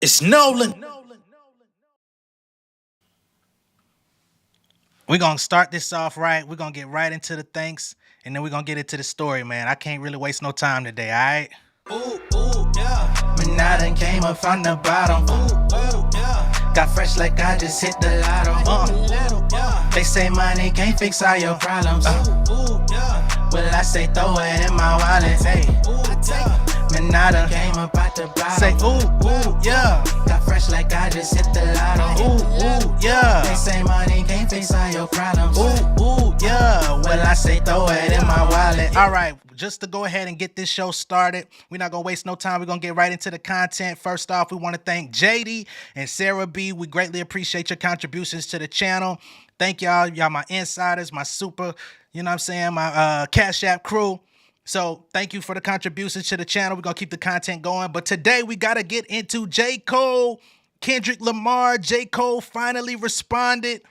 It's Nolan. We're going to start this off right. We're going to get right into the thanks, and then we're going to get into the story, man. I can't really waste no time today, all right? Ooh, yeah. When I done came up from the bottom. Ooh, yeah. Got fresh like I just hit the lotto. They say money can't fix all your problems. Yeah. Well, I say throw it in my wallet. Hey, man, I done came up out the bottom. Say, ooh, yeah. Got fresh like I just hit the lotto. Ooh, yeah. They say money can't fix all your problems. Ooh, yeah. Well, I say throw it in my wallet. All right, just to go ahead and get this show started, we're not going to waste no time. We're going to get right into the content. First off, we want to thank JD and Sarah B. We greatly appreciate your contributions to the channel. Thank y'all. Y'all my insiders, my super, you know what I'm saying, my Cash App crew. So thank you for the contributions to the channel. We're going to keep the content going. But today we got to get into J. Cole, Kendrick Lamar. J. Cole finally responded.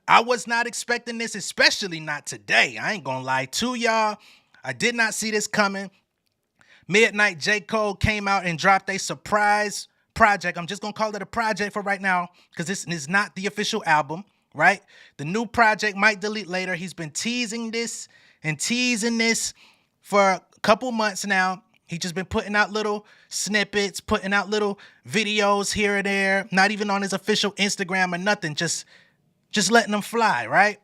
I was not expecting this, especially not today. I ain't going to lie to y'all. I did not see this coming. Midnight, J. Cole came out and dropped a surprise project. I'm just going to call it a project for right now because this is not the official album, right? The new project might delete later. He's been teasing this and teasing this for a couple months now. He just been putting out little snippets, putting out little videos here and there, not even on his official Instagram or nothing, just letting them fly, right?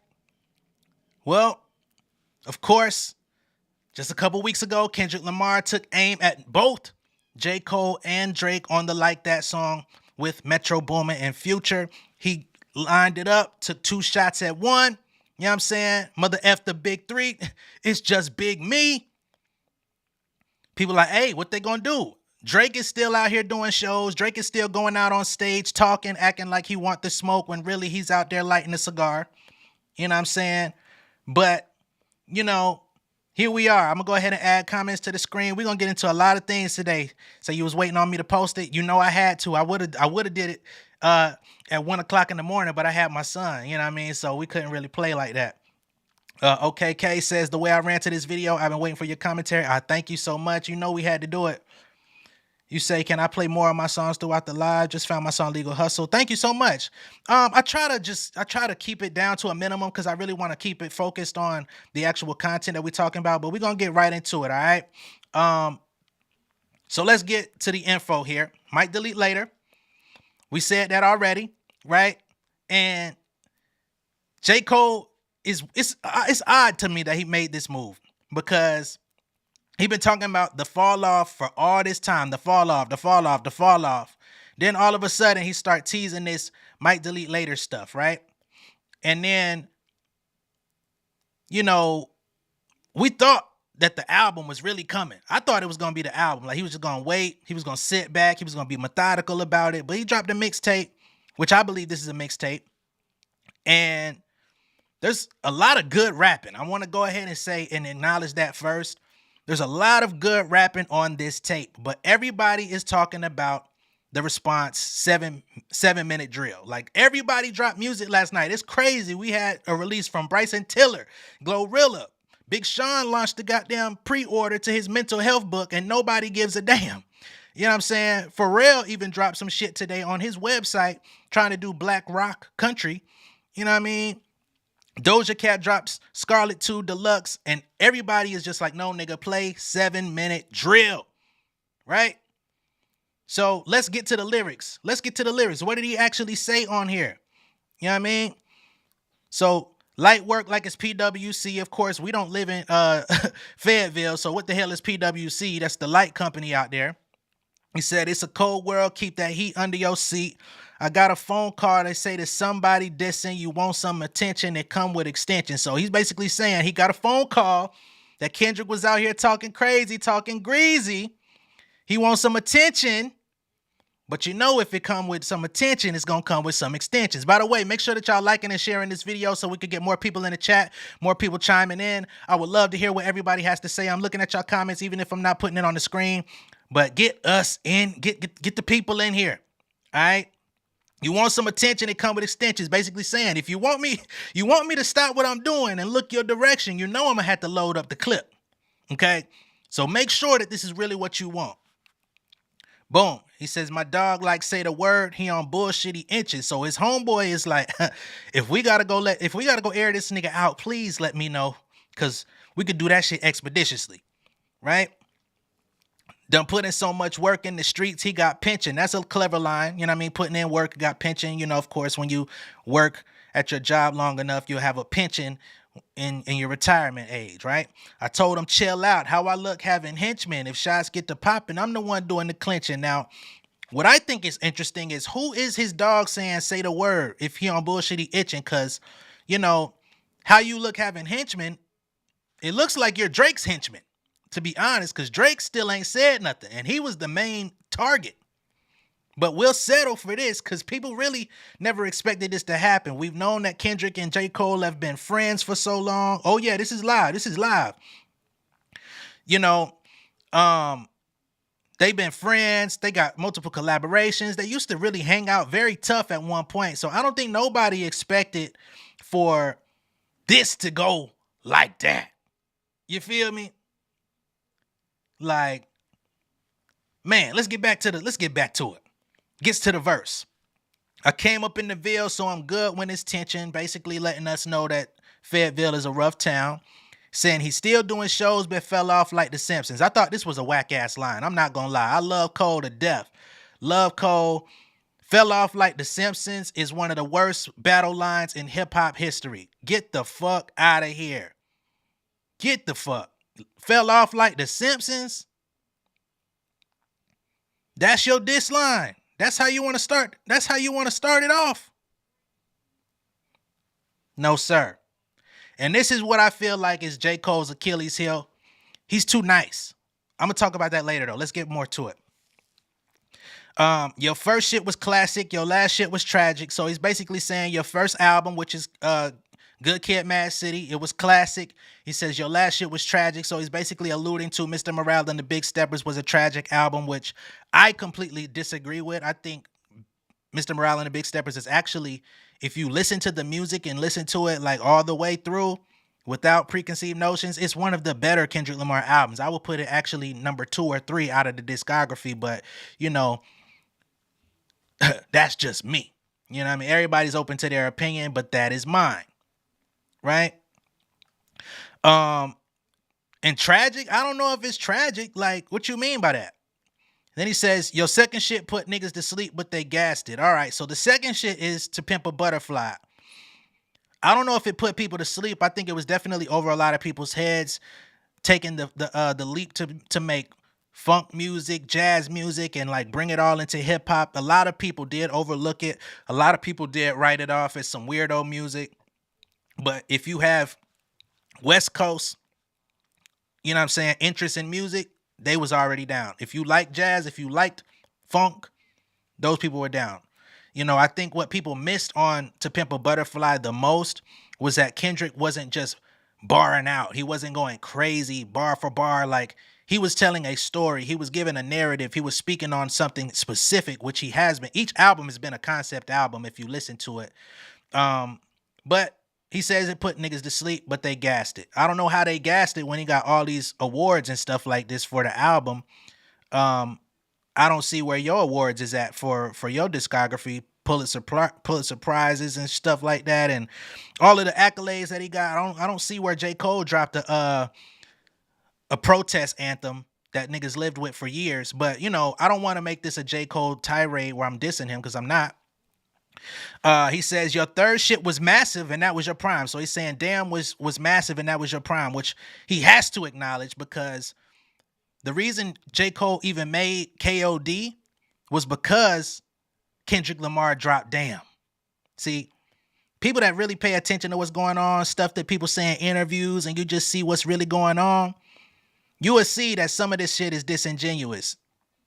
Well, of course, just a couple weeks ago, Kendrick Lamar took aim at both J. Cole and Drake on the Like That song with Metro Boomin and Future. He lined it up, took two shots at one. You know what I'm saying? Mother F the big three. It's just big me. People like, hey, what they gonna do? Drake is still out here doing shows. Drake is still going out on stage, talking, acting like he want the smoke when really he's out there lighting a cigar. You know what I'm saying? But, you know, here we are. I'm going to go ahead and add comments to the screen. We're going to get into a lot of things today. So you was waiting on me to post it. You know I had to. I would have did it at 1 o'clock in the morning, but I had my son. You know what I mean? So we couldn't really play like that. Okay, K says, the way I ran to this video, I've been waiting for your commentary. I thank you so much. You know we had to do it. You say, can I play more of my songs throughout the live? Just found my song Legal Hustle. Thank you so much. I try to keep it down to a minimum because I really want to keep it focused on the actual content that we're talking about, but we're going to get right into it, all right? So let's get to the info here. Might delete later. We said that already, right? And J. Cole it's odd to me that he made this move because he been talking about the fall off for all this time, the fall off. Then all of a sudden he start teasing this might delete later stuff, right? And then, you know, we thought that the album was really coming. I thought it was going to be the album. Like he was just going to wait. He was going to sit back. He was going to be methodical about it. But he dropped a mixtape, which I believe this is a mixtape. And there's a lot of good rapping. I want to go ahead and say and acknowledge that first. There's a lot of good rapping on this tape, but everybody is talking about the response 7-minute drill. Like everybody dropped music last night. It's crazy. We had a release from Bryson Tiller, Glorilla. Big Sean launched the goddamn pre-order to his mental health book and nobody gives a damn. You know what I'm saying? Pharrell even dropped some shit today on his website trying to do black rock country. You know what I mean? Doja Cat drops Scarlet 2 Deluxe, and everybody is just like, no, nigga, play 7-minute drill, right? So let's get to the lyrics. What did he actually say on here? You know what I mean? So light work like it's PWC. Of course, we don't live in Fayetteville, so what the hell is PWC? That's the light company out there. He said, it's a cold world. Keep that heat under your seat. I got a phone call. They say that somebody dissing you want some attention that come with extensions. So he's basically saying he got a phone call that Kendrick was out here talking crazy, talking greasy. He wants some attention. But you know, if it come with some attention, it's going to come with some extensions. By the way, make sure that y'all liking and sharing this video so we could get more people in the chat, more people chiming in. I would love to hear what everybody has to say. I'm looking at y'all comments, even if I'm not putting it on the screen. But get us in, get the people in here. All right. You want some attention, it come with extensions. Basically saying, if you want me to stop what I'm doing and look your direction, you know I'm gonna have to load up the clip. Okay? So make sure that this is really what you want. Boom. He says, my dog like say the word, he on bullshit, he inches. So his homeboy is like, if we gotta go air this nigga out, please let me know. Cause we could do that shit expeditiously. Right? Done put in so much work in the streets, he got pension. That's a clever line. You know what I mean? Putting in work, got pension. You know, of course, when you work at your job long enough, you'll have a pension in your retirement age, right? I told him, chill out. How I look having henchmen. If shots get to popping, I'm the one doing the clinching. Now, what I think is interesting is who is his dog saying say the word if he on bullshit, he itching? Because, you know, how you look having henchmen, it looks like you're Drake's henchman, to be honest, because Drake still ain't said nothing, and he was the main target. But we'll settle for this because people really never expected this to happen. We've known that Kendrick and J. Cole have been friends for so long. Oh, yeah, this is live. This is live. You know, they've been friends. They got multiple collaborations. They used to really hang out very tough at one point. So I don't think nobody expected for this to go like that. You feel me? Like, man, let's get back to it. Gets to the verse. I came up in the Ville, so I'm good when it's tension. Basically letting us know that Fayetteville is a rough town. Saying he's still doing shows but fell off like the Simpsons. I thought this was a whack-ass line. I'm not gonna lie. I love Cole to death. Love Cole. Fell off like the Simpsons is one of the worst battle lines in hip-hop history. Get the fuck out of here. Get the fuck. Fell off like the Simpsons? That's your diss line. That's how you want to start. That's how you want to start it off. No, sir. And this is what I feel like is J. Cole's Achilles heel. He's too nice. I'm going to talk about that later, though. Let's get more to it. Your first shit was classic. Your last shit was tragic. So he's basically saying your first album, which is Good Kid, Mad City, it was classic. He says your last shit was tragic. So he's basically alluding to Mr. Morale and the Big Steppers was a tragic album, which I completely disagree with. I think Mr. Morale and the Big Steppers is actually, if you listen to the music and listen to it like all the way through without preconceived notions, it's one of the better Kendrick Lamar albums. I would put it actually number 2 or 3 out of the discography, but you know, that's just me. You know what I mean? Everybody's open to their opinion, but that is mine. Right? And tragic, I don't know if it's tragic. Like, what you mean by that? Then he says, your second shit put niggas to sleep, but they gassed it. All right, so the second shit is To Pimp a Butterfly. I don't know if it put people to sleep. I think it was definitely over a lot of people's heads, taking the leap to make funk music, jazz music, and like bring it all into hip hop. A lot of people did overlook it. A lot of people did write it off as some weirdo music. But if you have West Coast, you know what I'm saying, interest in music, they was already down. If you like jazz, if you liked funk, those people were down. You know, I think what people missed on To Pimp a Butterfly the most was that Kendrick wasn't just barring out. He wasn't going crazy bar for bar. Like, he was telling a story. He was giving a narrative. He was speaking on something specific, which he has been. Each album has been a concept album if you listen to it. But he says it put niggas to sleep, but they gassed it. I don't know how they gassed it when he got all these awards and stuff like this for the album. I don't see where your awards is at for your discography, Pulitzer Prizes and stuff like that, and all of the accolades that he got. I don't see where J. Cole dropped a protest anthem that niggas lived with for years. But you know, I don't want to make this a J. Cole tirade where I'm dissing him, because I'm not. He says your third shit was massive and that was your prime. So he's saying Damn was massive and that was your prime, which he has to acknowledge, because the reason J. Cole even made KOD was because Kendrick Lamar dropped Damn. See, people that really pay attention to what's going on, stuff that people say in interviews, and you just see what's really going on, you will see that some of this shit is disingenuous.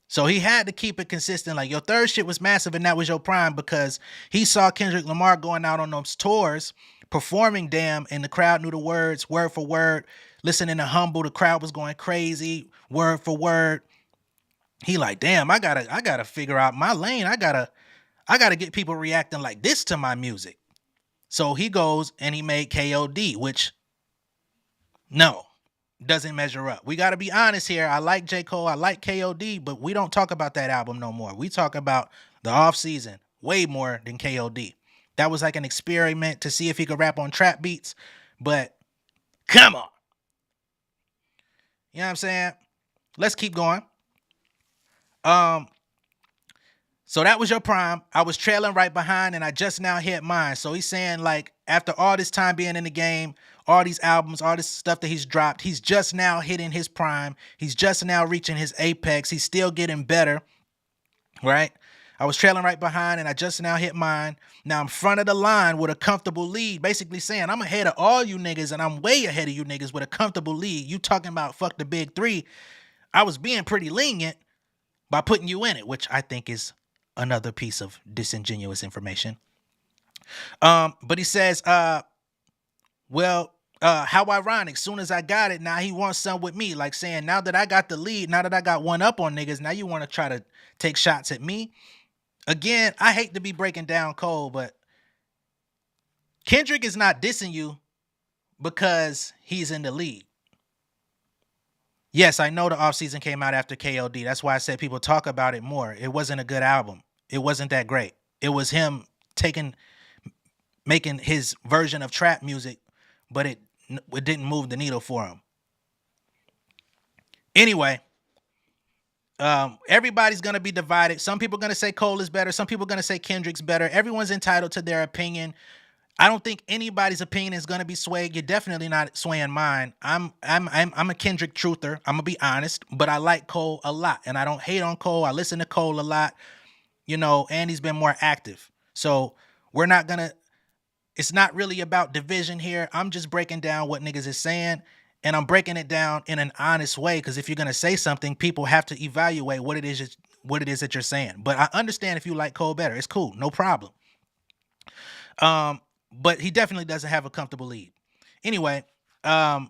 So he had to keep it consistent. Like, your third shit was massive and that was your prime, because he saw Kendrick Lamar going out on those tours, performing Damn, and the crowd knew the words word for word. Listening to Humble, the crowd was going crazy, word for word. He like, damn, I gotta figure out my lane. I gotta get people reacting like this to my music. So he goes and he made KOD, which, no. doesn't measure up. We got to be honest here. I like J. Cole, I like KOD, but we don't talk about that album no more. We talk about the off season way more than KOD. That was like an experiment to see if he could rap on trap beats, but come on. You know what I'm saying? Let's keep going. Um, So that was your prime. I was trailing right behind and I just now hit mine. So he's saying, like, after all this time being in the game, all these albums, all this stuff that he's dropped, he's just now hitting his prime. He's just now reaching his apex. He's still getting better, right? I was trailing right behind and I just now hit mine. Now I'm front of the line with a comfortable lead, basically saying I'm ahead of all you niggas and I'm way ahead of you niggas with a comfortable lead. You talking about fuck the big three. I was being pretty lenient by putting you in it, which I think is another piece of disingenuous information. But he says, how ironic. Soon as I got it, now he wants some with me. Like saying, now that I got the lead, now that I got one up on niggas, now you want to try to take shots at me. Again, I hate to be breaking down Cole, but Kendrick is not dissing you because he's in the lead. Yes, I know the offseason came out after KOD. That's why I said people talk about it more. It wasn't a good album. It wasn't that great. It was him making his version of trap music, but it didn't move the needle for him. Anyway, everybody's going to be divided. Some people are going to say Cole is better. Some people are going to say Kendrick's better. Everyone's entitled to their opinion. I don't think anybody's opinion is going to be swayed. You're definitely not swaying mine. I'm a Kendrick truther. I'm going to be honest, but I like Cole a lot and I don't hate on Cole. I listen to Cole a lot, you know, and he's been more active. So it's not really about division here. I'm just breaking down what niggas is saying and I'm breaking it down in an honest way. Cause if you're going to say something, people have to evaluate what it is that you're saying. But I understand if you like Cole better, it's cool. No problem. But he definitely doesn't have a comfortable lead. Anyway, well,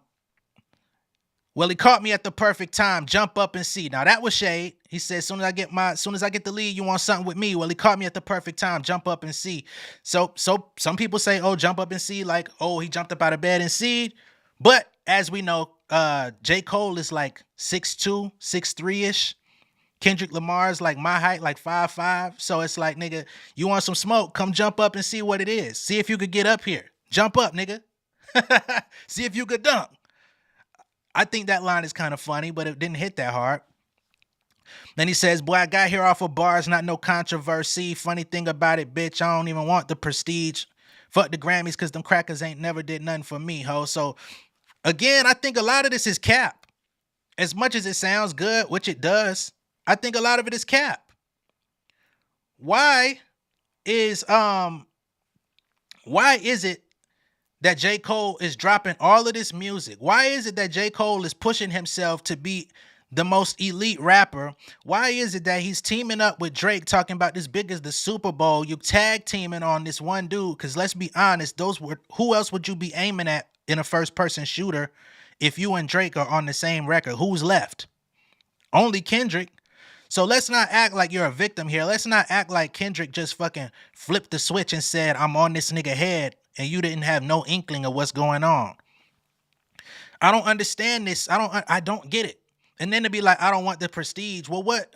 he caught me at the perfect time. Jump up and see. Now that was shade. He said, soon as I get the lead, you want something with me. Well, he caught me at the perfect time. Jump up and see. So some people say, oh, jump up and see, like, oh, he jumped up out of bed and see. But as we know, J. Cole is like 6'2", 6'3"-ish. Kendrick Lamar is like my height, like 5'5". So it's like, nigga, you want some smoke? Come jump up and see what it is. See if you could get up here. Jump up, nigga. See if you could dunk. I think that line is kind of funny, but it didn't hit that hard. Then he says, boy, I got here off of bars, not no controversy. Funny thing about it, bitch, I don't even want the prestige. Fuck the Grammys, because them crackers ain't never did nothing for me, ho. So, again, I think a lot of this is cap. As much as it sounds good, which it does, I think a lot of it is cap. Why is it that J. Cole is dropping all of this music? Why is it that J. Cole is pushing himself to be the most elite rapper? Why is it that he's teaming up with Drake, talking about this big as the Super Bowl? You tag teaming on this one dude, because let's be honest, who else would you be aiming at in a first person shooter if you and Drake are on the same record? Who's left? Only Kendrick. So let's not act like you're a victim here. Let's not act like Kendrick just fucking flipped the switch and said, I'm on this nigga head, and you didn't have no inkling of what's going on. I don't understand this. I don't get it. And then to be like, I don't want the prestige. Well, what?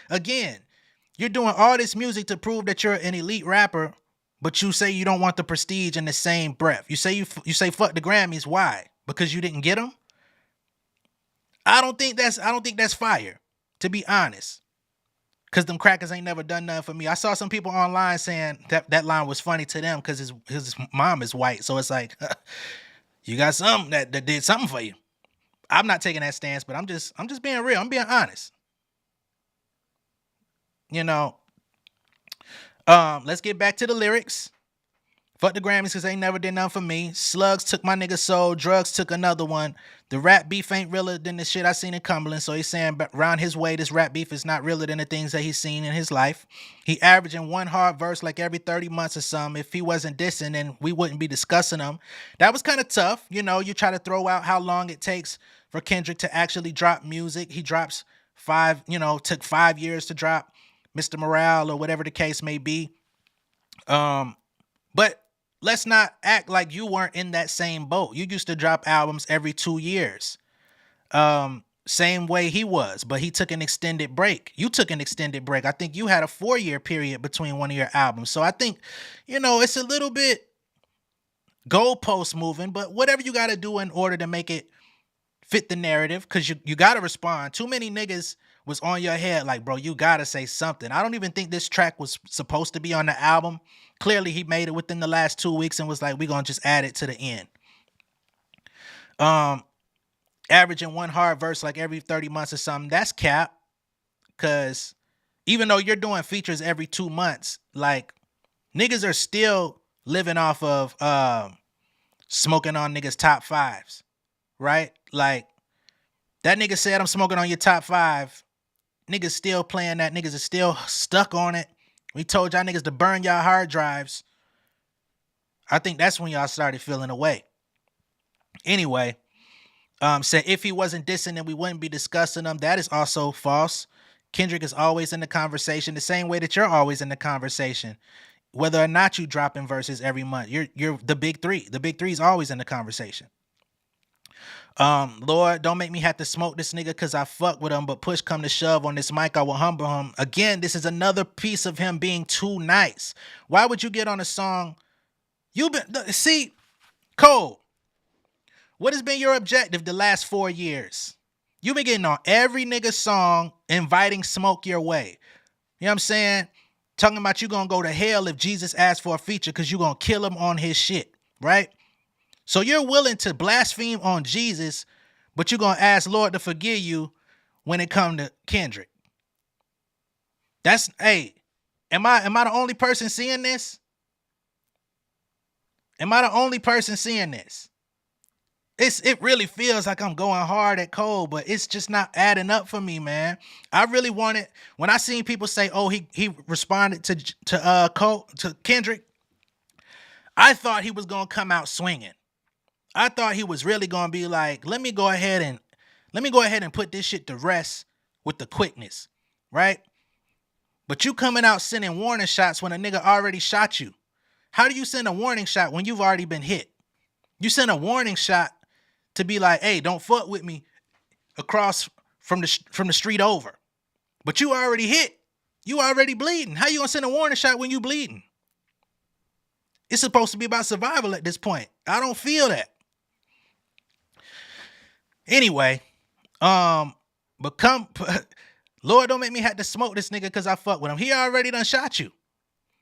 Again, you're doing all this music to prove that you're an elite rapper, but you say you don't want the prestige in the same breath. You say fuck the Grammys. Why? Because you didn't get them? I don't think that's fire, to be honest. Because them crackers ain't never done nothing for me. I saw some people online saying that line was funny to them because his mom is white. So it's like, you got something that did something for you. I'm not taking that stance, but I'm just being real. I'm being honest. You know, let's get back to the lyrics. Fuck the Grammys because they never did nothing for me. Slugs took my nigga soul. Drugs took another one. The rap beef ain't realer than the shit I seen in Cumberland. So he's saying around his way, this rap beef is not realer than the things that he's seen in his life. He averaging one hard verse like every 30 months or something. If he wasn't dissing, then we wouldn't be discussing him. That was kind of tough. You know, you try to throw out how long it takes for Kendrick to actually drop music. He drops took 5 years to drop Mr. Morale or whatever the case may be. But let's not act like you weren't in that same boat. You used to drop albums every 2 years. Same way he was, but he took an extended break. You took an extended break. I think you had a 4-year period between one of your albums. So I think, it's a little bit goalpost moving, but whatever you got to do in order to make it fit the narrative, because you got to respond. Too many niggas was on your head like, bro, you got to say something. I don't even think this track was supposed to be on the album. Clearly, he made it within the last 2 weeks and was like, we're going to just add it to the end. Averaging one hard verse like every 30 months or something, that's cap. Because even though you're doing features every 2 months, like, niggas are still living off of smoking on niggas' top fives, right? Like, that nigga said, I'm smoking on your top five. Niggas still playing that. Niggas are still stuck on it. We told y'all niggas to burn y'all hard drives. I think that's when y'all started feeling away. Anyway, said if he wasn't dissing, then we wouldn't be discussing them. That is also false. Kendrick is always in the conversation the same way that you're always in the conversation. Whether or not you dropping verses every month, you're the big three. The big three is always in the conversation. Lord, don't make me have to smoke this nigga because I fuck with him, but push come to shove on this mic, I will humble him. Again, this is another piece of him being too nice. Why would you get on a song? See, Cole, what has been your objective the last 4 years? You've been getting on every nigga song, inviting smoke your way. You know what I'm saying? Talking about you gonna go to hell if Jesus asks for a feature because you gonna kill him on his shit, right? So you're willing to blaspheme on Jesus, but you're gonna ask Lord to forgive you when it come to Kendrick. Am I the only person seeing this? Am I the only person seeing this? It really feels like I'm going hard at Cole, but it's just not adding up for me, man. I really wanted, when I seen people say, oh, he responded to Kendrick, I thought he was gonna come out swinging. I thought he was really gonna be like, let me go ahead and put this shit to rest with the quickness, right? But you coming out sending warning shots when a nigga already shot you. How do you send a warning shot when you've already been hit? You send a warning shot to be like, hey, don't fuck with me across from the street over. But you already hit. You already bleeding. How you gonna send a warning shot when you bleeding? It's supposed to be about survival at this point. I don't feel that. Anyway, Lord, don't make me have to smoke this nigga because I fuck with him. He already done shot you.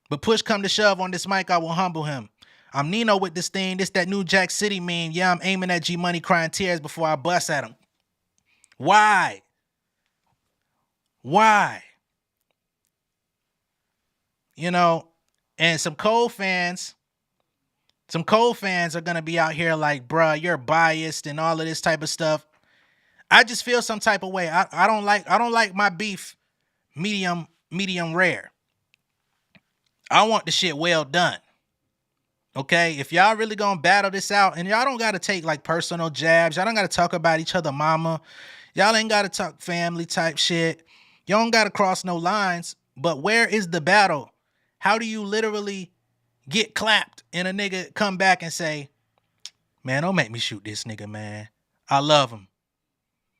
But push come to shove on this mic, I will humble him. I'm Nino with this thing. This that new Jack City meme. Yeah, I'm aiming at G Money crying tears before I bust at him. Why? And some Cole fans are gonna be out here like, bruh, you're biased and all of this type of stuff. I just feel some type of way. I don't like my beef medium rare. I want the shit well done. Okay, if y'all really gonna battle this out, and y'all don't gotta take like personal jabs, y'all don't gotta talk about each other mama, y'all ain't gotta talk family type shit, y'all don't gotta cross no lines, but where is the battle? How do you literally get clapped and a nigga come back and say, man, don't make me shoot this nigga, man, I love him?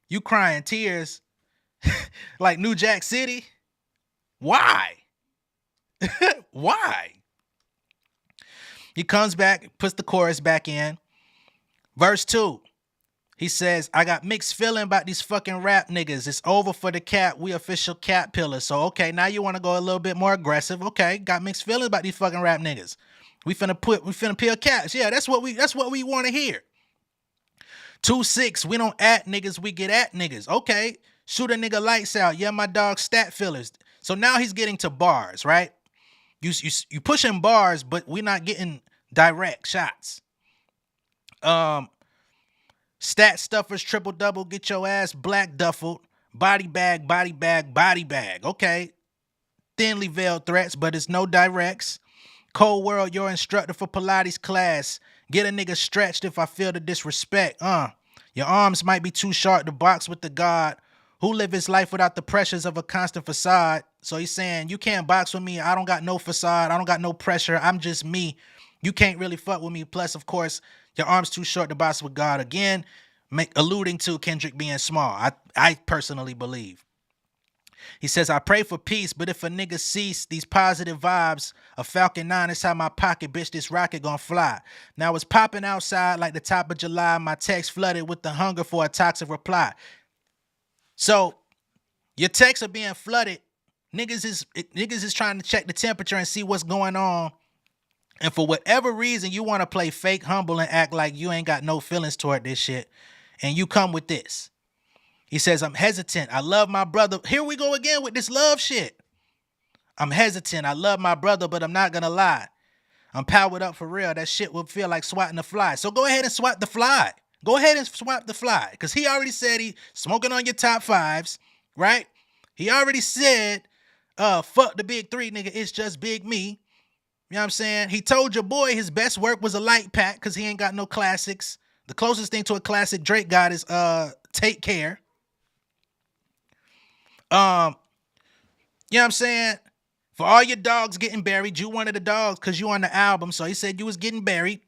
You crying tears like New Jack City? Why? Why? He comes back, puts the chorus back in. Verse 2, he says, I got mixed feeling about these fucking rap niggas. It's over for the cat. We official cat pillars. So, okay, now you want to go a little bit more aggressive. Okay, got mixed feelings about these fucking rap niggas. We finna peel cats. Yeah, that's what we want to hear. 2-6, we don't at niggas, we get at niggas. Okay, shoot a nigga lights out. Yeah, my dog stat fillers. So now he's getting to bars, right? You pushing bars, but we're not getting direct shots. Stat stuffers, triple double, get your ass black duffled, body bag. Okay. Thinly veiled threats, but it's no directs. Cold world, your instructor for Pilates class. Get a nigga stretched if I feel the disrespect. Your arms might be too short to box with the God who live his life without the pressures of a constant facade. So he's saying, you can't box with me. I don't got no facade. I don't got no pressure. I'm just me. You can't really fuck with me. Plus, of course, your arm's too short to box with God. Again, alluding to Kendrick being small. I personally believe. He says, I pray for peace, but if a nigga cease these positive vibes, a Falcon 9 inside my pocket, bitch, this rocket gonna fly. Now it's popping outside like the top of July. My text flooded with the hunger for a toxic reply. So your texts are being flooded. Niggas is trying to check the temperature and see what's going on. And for whatever reason, you want to play fake humble and act like you ain't got no feelings toward this shit. And you come with this. He says, I'm hesitant. I love my brother. Here we go again with this love shit. I'm hesitant. I love my brother, but I'm not going to lie. I'm powered up for real. That shit will feel like swatting a fly. So go ahead and swat the fly. Go ahead and swap the fly. Because he already said he smoking on your top fives, right? He already said, fuck the big three, nigga. It's just big me. You know what I'm saying? He told your boy his best work was a light pack because he ain't got no classics. The closest thing to a classic Drake got is Take Care. You know what I'm saying? For all your dogs getting buried, you one of the dogs because you on the album. So he said you was getting buried.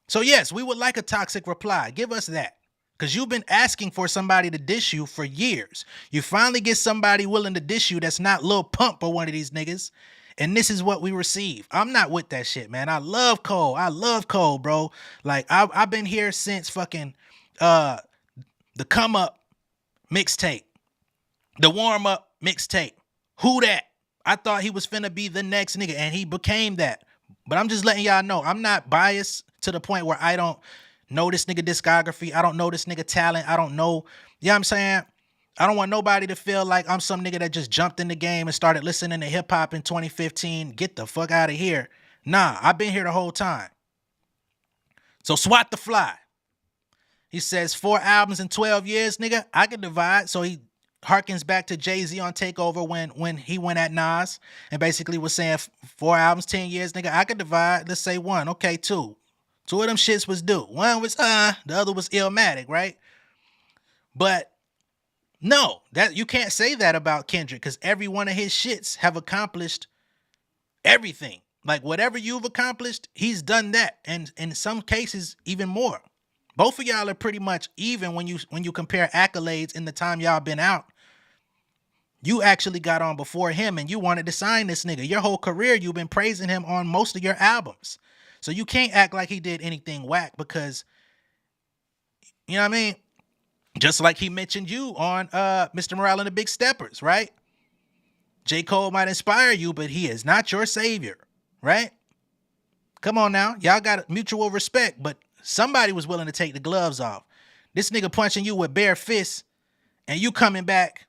So yes, we would like a toxic reply. Give us that. Because you've been asking for somebody to dish you for years. You finally get somebody willing to dish you that's not Lil Pump or one of these niggas. And this is what we receive. I'm not with that shit, man. I love Cole. I love Cole, bro. Like, I've been here since fucking the Come Up mixtape. The Warm Up mixtape. Who that? I thought he was finna be the next nigga, and he became that. But I'm just letting y'all know, I'm not biased to the point where I don't know this nigga discography. I don't know this nigga talent. I don't know, you know what I'm saying? I don't want nobody to feel like I'm some nigga that just jumped in the game and started listening to hip hop in 2015. Get the fuck out of here. Nah, I've been here the whole time. So swat the fly. He says 4 albums in 12 years, nigga. I can divide. So he harkens back to Jay-Z on Takeover when he went at Nas and basically was saying 4 albums, 10 years, nigga. I could divide. Let's say 1. Okay, 2. 2 of them shits was due. 1 was the other was Illmatic, right? But no, that you can't say that about Kendrick because every one of his shits have accomplished everything. Like whatever you've accomplished, he's done that, and in some cases even more. Both of y'all are pretty much even when you compare accolades in the time y'all been out. You actually got on before him, and you wanted to sign this nigga. Your whole career, you've been praising him on most of your albums, so you can't act like he did anything whack because, you know what I mean. Just like he mentioned you on Mr. Morale and the Big Steppers, right? J. Cole might inspire you, but he is not your savior, right? Come on now. Y'all got mutual respect, but somebody was willing to take the gloves off. This nigga punching you with bare fists, and you coming back.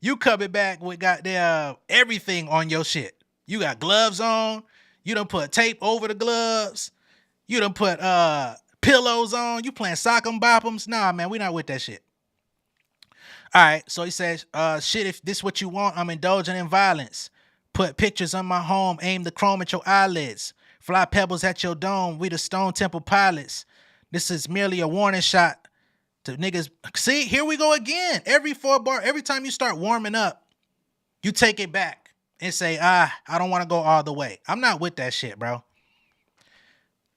You coming back with goddamn everything on your shit. You got gloves on. You done put tape over the gloves. You done put pillows on. You playing sock'em bop'ems. Nah, man, we not with that shit. All right, so he says, shit, if this what you want, I'm indulging in violence. Put pictures on my home, aim the chrome at your eyelids. Fly pebbles at your dome, we the Stone Temple Pilots. This is merely a warning shot to niggas. See, here we go again. Every 4 bar, every time you start warming up, you take it back and say, I don't want to go all the way. I'm not with that shit, bro.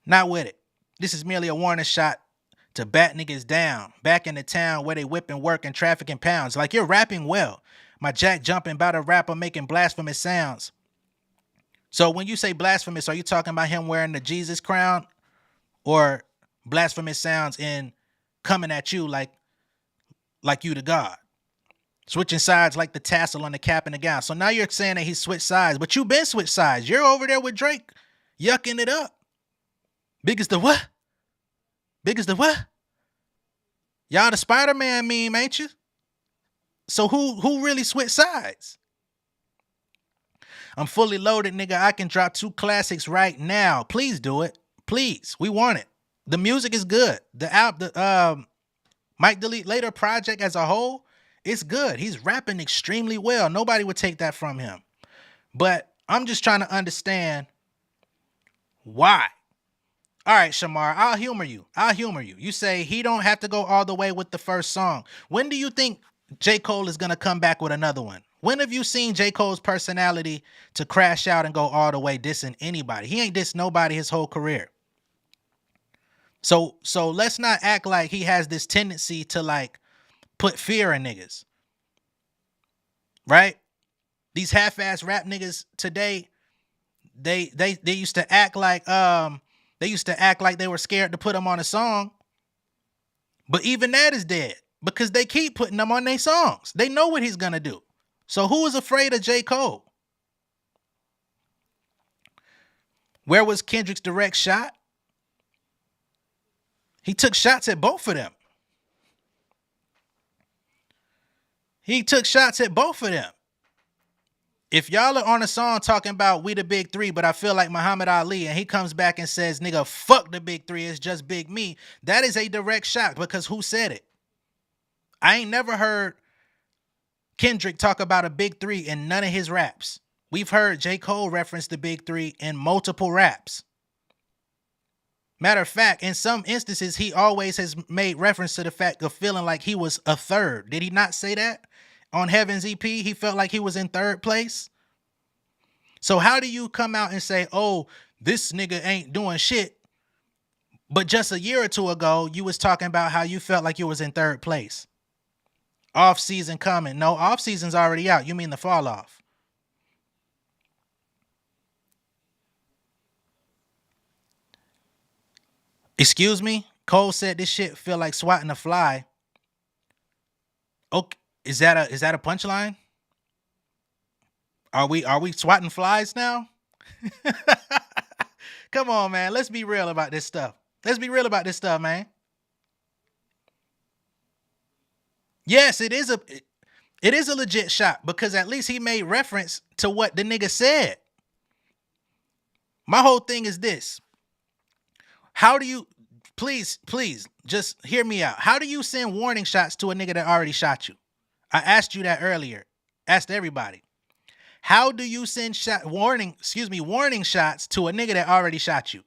Not with it. This is merely a warning shot to bat niggas down. Back in the town where they whipping work and trafficking pounds. Like, you're rapping well. My jack jumping about a rapper making blasphemous sounds. So when you say blasphemous, are you talking about him wearing the Jesus crown? Or blasphemous sounds in coming at you like you the God? Switching sides like the tassel on the cap and the gown. So now you're saying that he switched sides, but you been switched sides. You're over there with Drake, yucking it up. Big as the what? Big as the what? Y'all the Spider-Man meme, ain't you? So who really switched sides? I'm fully loaded, nigga. I can drop 2 classics right now. Please do it. Please. We want it. The music is good. The Mike Delete Later project as a whole, it's good. He's rapping extremely well. Nobody would take that from him. But I'm just trying to understand why. All right, Shamar, I'll humor you. You say he don't have to go all the way with the first song. When do you think J. Cole is going to come back with another one? When have you seen J. Cole's personality to crash out and go all the way dissing anybody? He ain't dissed nobody his whole career. So let's not act like he has this tendency to like put fear in niggas, right? These half-ass rap niggas today, they used to act like they were scared to put him on a song, but even that is dead because they keep putting them on their songs. They know what he's gonna do. So who is afraid of J. Cole? Where was Kendrick's direct shot? He took shots at both of them. If y'all are on a song talking about we the big three, but I feel like Muhammad Ali, and he comes back and says, nigga, fuck the big three, it's just big me, that is a direct shot because who said it? I ain't never heard Kendrick talk about a big three in none of his raps. We've heard J. Cole reference the big three in multiple raps. Matter of fact, in some instances, he always has made reference to the fact of feeling like he was a third. Did he not say that? On Heaven's EP, he felt like he was in third place. So how do you come out and say, oh, this nigga ain't doing shit, but just a year or two ago, you was talking about how you felt like you was in third place? Off season coming. No, off season's already out. You mean the fall off. Excuse me? Cole said this shit feel like swatting a fly. Okay, is that a punchline? Are we swatting flies now? Come on, man. Let's be real about this stuff. Man. Yes, it is a legit shot because at least he made reference to what the nigga said. My whole thing is this. How do you, please, just hear me out. How do you send warning shots to a nigga that already shot you? I asked you that earlier. Asked everybody. How do you send warning shots to a nigga that already shot you?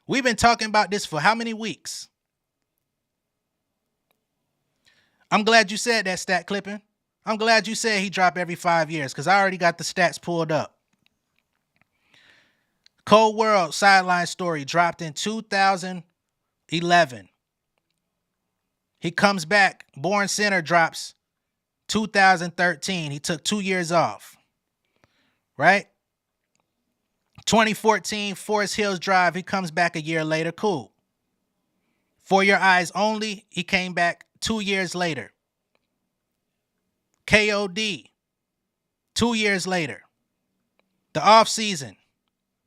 We've been talking about this for how many weeks? I'm glad you said that, stat clipping. I'm glad you said he dropped every 5 years because I already got the stats pulled up. Cold World sideline story dropped in 2011. He comes back. Born Center drops 2013. He took 2 years off. Right? 2014, Forest Hills Drive. He comes back a year later. Cool. For Your Eyes Only. He came back 2 years later. KOD. 2 years later. The Off Season.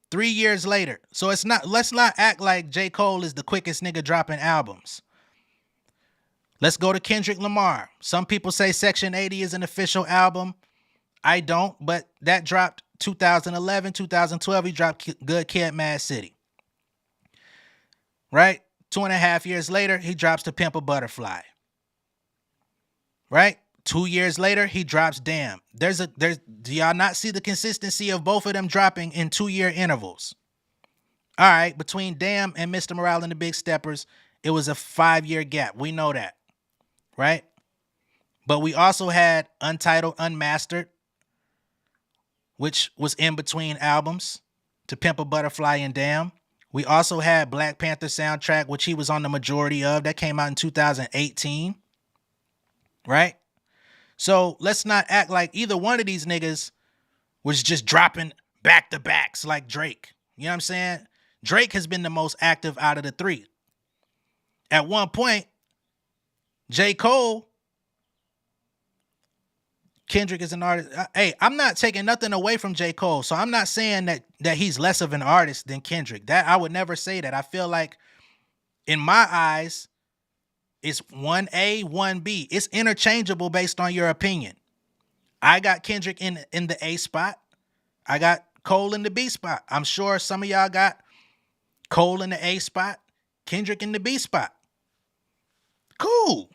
3 years later. So let's not act like J. Cole is the quickest nigga dropping albums. Let's go to Kendrick Lamar. Some people say Section 80 is an official album. I don't, but that dropped 2011, 2012. He dropped Good Kid, Mad City. Right? 2.5 years later, he drops To Pimp a Butterfly. Right? 2 years later, he drops Damn. Do y'all not see the consistency of both of them dropping in 2 year intervals? All right, between Damn and Mr. Morale and the Big Steppers, it was a 5 year gap. We know that, right? But we also had Untitled Unmastered, which was in between albums, To Pimp a Butterfly and Damn. We also had Black Panther soundtrack, which he was on the majority of. That came out in 2018, right? So let's not act like either one of these niggas was just dropping back-to-backs like Drake. You know what I'm saying? Drake has been the most active out of the three. At one point, J. Cole, Kendrick is an artist. Hey, I'm not taking nothing away from J. Cole, so I'm not saying that he's less of an artist than Kendrick. That I would never say that. I feel like, in my eyes, it's 1A, 1B. It's interchangeable based on your opinion. I got Kendrick in the A spot. I got Cole in the B spot. I'm sure some of y'all got Cole in the A spot, Kendrick in the B spot. Cool.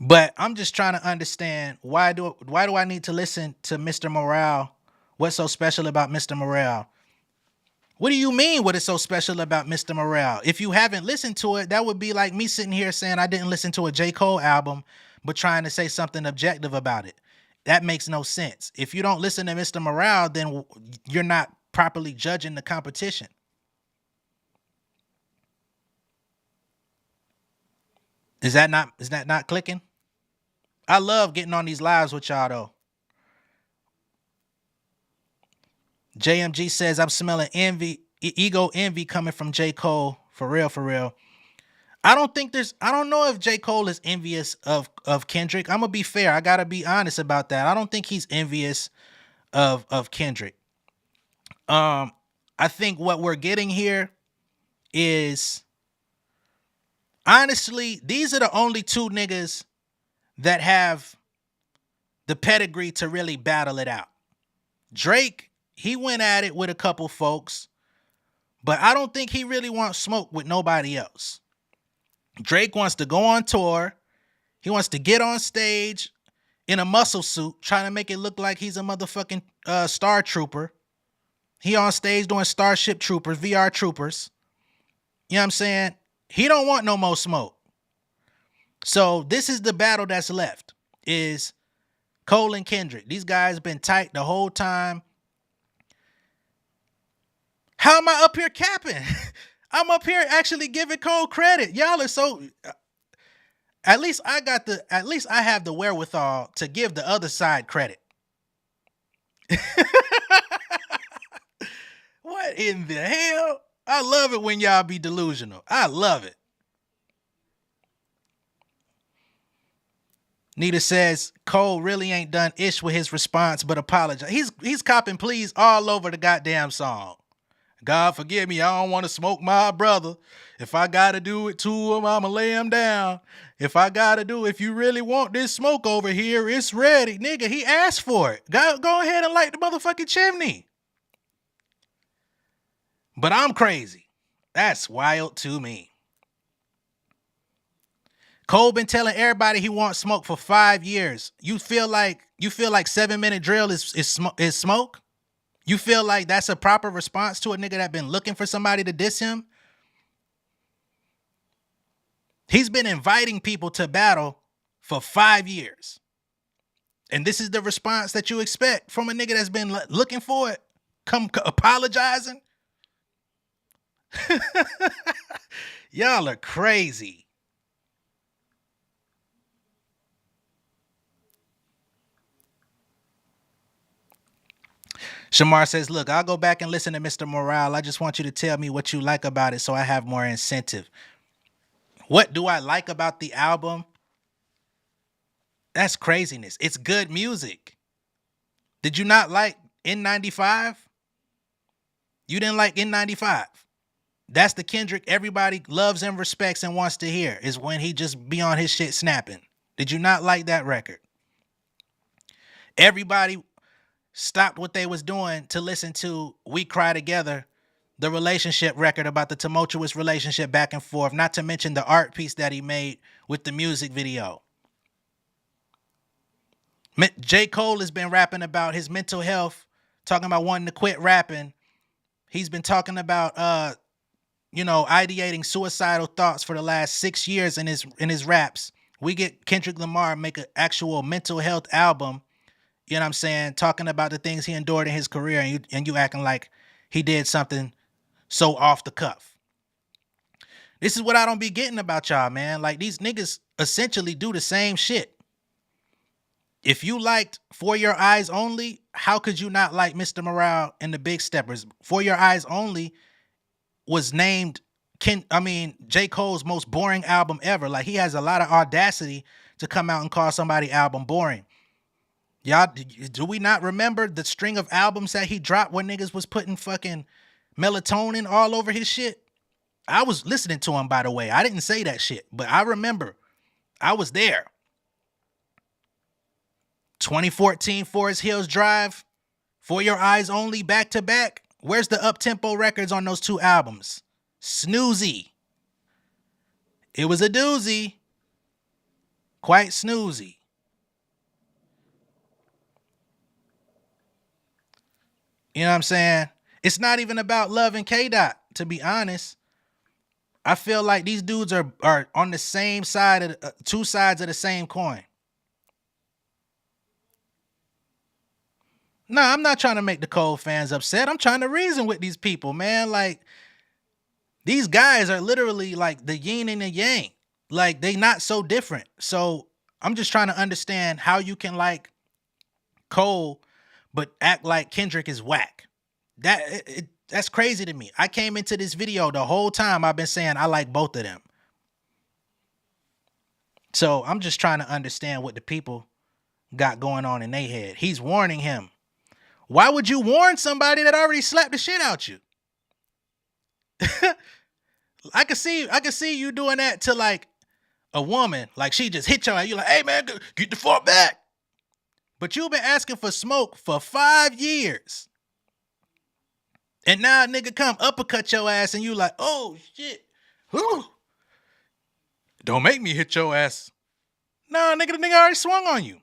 But I'm just trying to understand why do I need to listen to Mr. Morale? What's so special about Mr. Morale? What do you mean what is so special about Mr. Morale? If you haven't listened to it, that would be like me sitting here saying I didn't listen to a J. Cole album, but trying to say something objective about it. That makes no sense. If you don't listen to Mr. Morale, then you're not properly judging the competition. Is that not clicking? I love getting on these lives with y'all though. JMG says I'm smelling envy, ego envy coming from J. Cole. For real, for real. I don't know if J. Cole is envious of Kendrick. I'm gonna be fair. I gotta be honest about that. I don't think he's envious of Kendrick. I think what we're getting here is, honestly, these are the only two niggas that have the pedigree to really battle it out. Drake, he went at it with a couple folks, but I don't think he really wants smoke with nobody else. Drake wants to go on tour. He wants to get on stage in a muscle suit, trying to make it look like he's a motherfucking Star Trooper. He on stage doing Starship Troopers, VR Troopers. You know what I'm saying? He don't want no more smoke. So this is the battle that's left, is Cole and Kendrick. These guys been tight the whole time. How am I up here capping? I'm up here actually giving Cole credit. Y'all are so... At least I have the wherewithal to give the other side credit. What in the hell? I love it when y'all be delusional. I love it. Nita says Cole really ain't done ish with his response, but apologize. He's copping please all over the goddamn song. God forgive me, I don't want to smoke my brother. If I gotta do it to him, I'ma lay him down. If you really want this smoke over here, it's ready. Nigga, he asked for it. Go ahead and light the motherfucking chimney. But I'm crazy. That's wild to me. Cole been telling everybody he wants smoke for 5 years. You feel like 7-minute drill is smoke? You feel like that's a proper response to a nigga that been looking for somebody to diss him? He's been inviting people to battle for 5 years. And this is the response that you expect from a nigga that's been looking for it? Come apologizing? Y'all are crazy. Shamar says, look, I'll go back and listen to Mr. Morale. I just want you to tell me what you like about it so I have more incentive. What do I like about the album? That's craziness. It's good music. Did you not like N95? You didn't like N95. That's the Kendrick everybody loves and respects and wants to hear, is when he just be on his shit snapping. Did you not like that record? Everybody stopped what they was doing to listen to We Cry Together, the relationship record about the tumultuous relationship back and forth, not to mention the art piece that he made with the music video. J. Cole has been rapping about his mental health, talking about wanting to quit rapping. He's been talking about, ideating suicidal thoughts for the last 6 years in his raps. We get Kendrick Lamar make an actual mental health album, you know what I'm saying, talking about the things he endured in his career, and you acting like he did something so off the cuff. This is what I don't be getting about y'all, man. Like, these niggas essentially do the same shit. If you liked For Your Eyes Only, how could you not like Mr. Morale and the Big Steppers? For Your Eyes Only was named J. Cole's most boring album ever. Like, he has a lot of audacity to come out and call somebody's album boring. Y'all, do we not remember the string of albums that he dropped when niggas was putting fucking melatonin all over his shit? I was listening to him, by the way. I didn't say that shit, but I remember. I was there. 2014 Forest Hills Drive, For Your Eyes Only, back to back. Where's the up-tempo records on those two albums? Snoozy. It was a doozy. Quite snoozy. You know what I'm saying? It's not even about Love and K-Dot, to be honest. I feel like these dudes are on the same side of two sides of the same coin. No, I'm not trying to make the Cole fans upset. I'm trying to reason with these people, man. Like, these guys are literally like the yin and the yang. Like, they not so different. So I'm just trying to understand how you can like Cole, but act like Kendrick is whack. That's crazy to me. I came into this video the whole time I've been saying I like both of them. So I'm just trying to understand what the people got going on in their head. He's warning him. Why would you warn somebody that already slapped the shit out you? I could see you doing that to like a woman, like she just hit you and you're like, hey man, get the fuck back. But you've been asking for smoke for 5 years. And now a nigga come uppercut your ass and you like, oh shit. Whew. Don't make me hit your ass. No, nigga, the nigga already swung on you.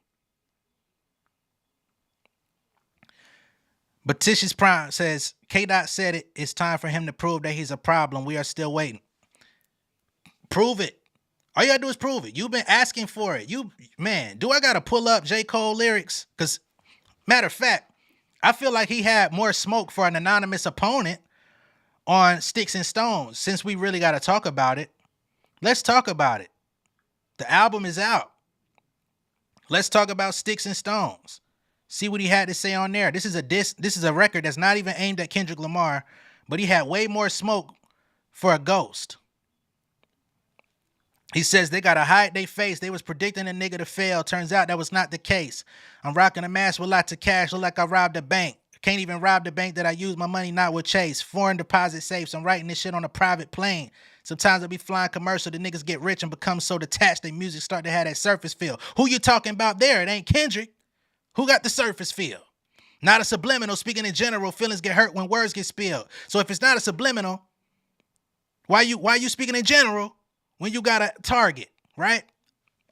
But Tish's Prime says, K-Dot said it. It's time for him to prove that he's a problem. We are still waiting. Prove it. All you gotta do is prove it. You've been asking for it. Man, do I gotta pull up J. Cole lyrics? Because, matter of fact, I feel like he had more smoke for an anonymous opponent on Sticks and Stones. Since we really gotta talk about it, let's talk about it. The album is out. Let's talk about Sticks and Stones. See what he had to say on there. This is a record that's not even aimed at Kendrick Lamar, but he had way more smoke for a ghost. He says they gotta hide their face. They was predicting a nigga to fail. Turns out that was not the case. I'm rocking a mask with lots of cash. Look like I robbed a bank. Can't even rob the bank that I use my money not with Chase. Foreign deposit safes. I'm writing this shit on a private plane. Sometimes I'll be flying commercial. The niggas get rich and become so detached. Their music start to have that surface feel. Who you talking about there? It ain't Kendrick. Who got the surface feel? Not a subliminal. Speaking in general, feelings get hurt when words get spilled. So if it's not a subliminal, why you speaking in general when you got a target, right?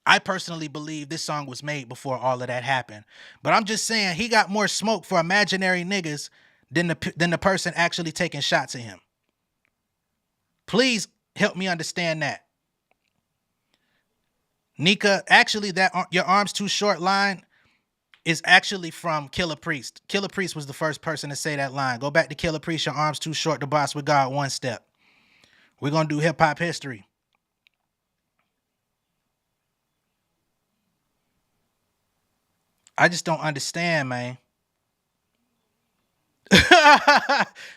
I personally believe this song was made before all of that happened. But I'm just saying he got more smoke for imaginary niggas than the person actually taking shots at him. Please help me understand that. Nika, actually that your arms too short line is actually from Killah Priest. Killah Priest was the first person to say that line. Go back to Killah Priest, your arms too short to boss with God one step. We're going to do hip hop history. I just don't understand, man.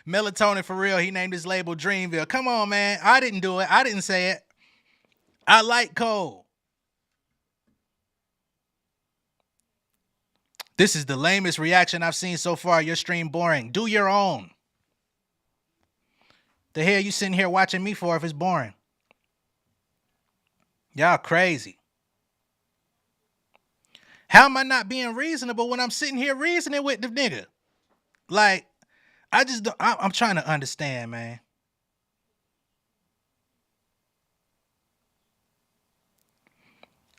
Melatonin for real. He named his label Dreamville. Come on, man. I didn't do it. I didn't say it. I like Cole. This is the lamest reaction I've seen so far. Your stream boring. Do your own. The hell you sitting here watching me for if it's boring? Y'all crazy. How am I not being reasonable when I'm sitting here reasoning with the nigga? Like, I'm trying to understand, man.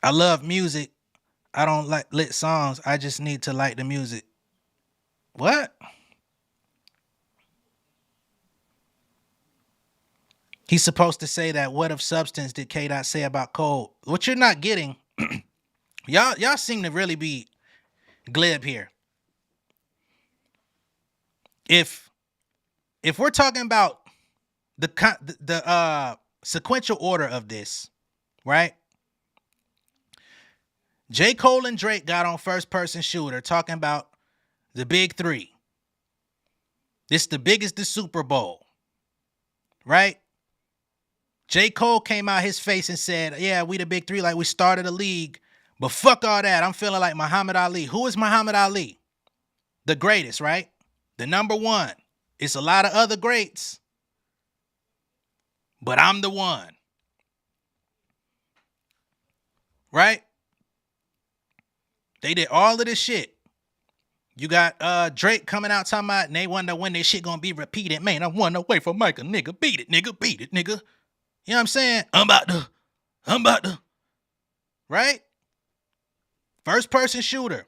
I love music. I don't like lit songs. I just need to like the music. What? He's supposed to say that. What of substance did K-Dot say about Cole? What you're not getting, y'all seem to really be glib here. If we're talking about the sequential order of this, right? J. Cole and Drake got on First Person Shooter talking about the big three. This the biggest, the Super Bowl, right? J. Cole came out his face and said, yeah, we the big three, like we started a league, but fuck all that. I'm feeling like Muhammad Ali. Who is Muhammad Ali? The greatest, right? The number one. It's a lot of other greats, but I'm the one. Right? They did all of this shit. You got Drake coming out talking about, and they wonder when this shit gonna be repeated. Man, I'm one away from Micah, nigga. Beat it, nigga. Beat it, nigga. You know what I'm saying? I'm about to. Right? First person shooter.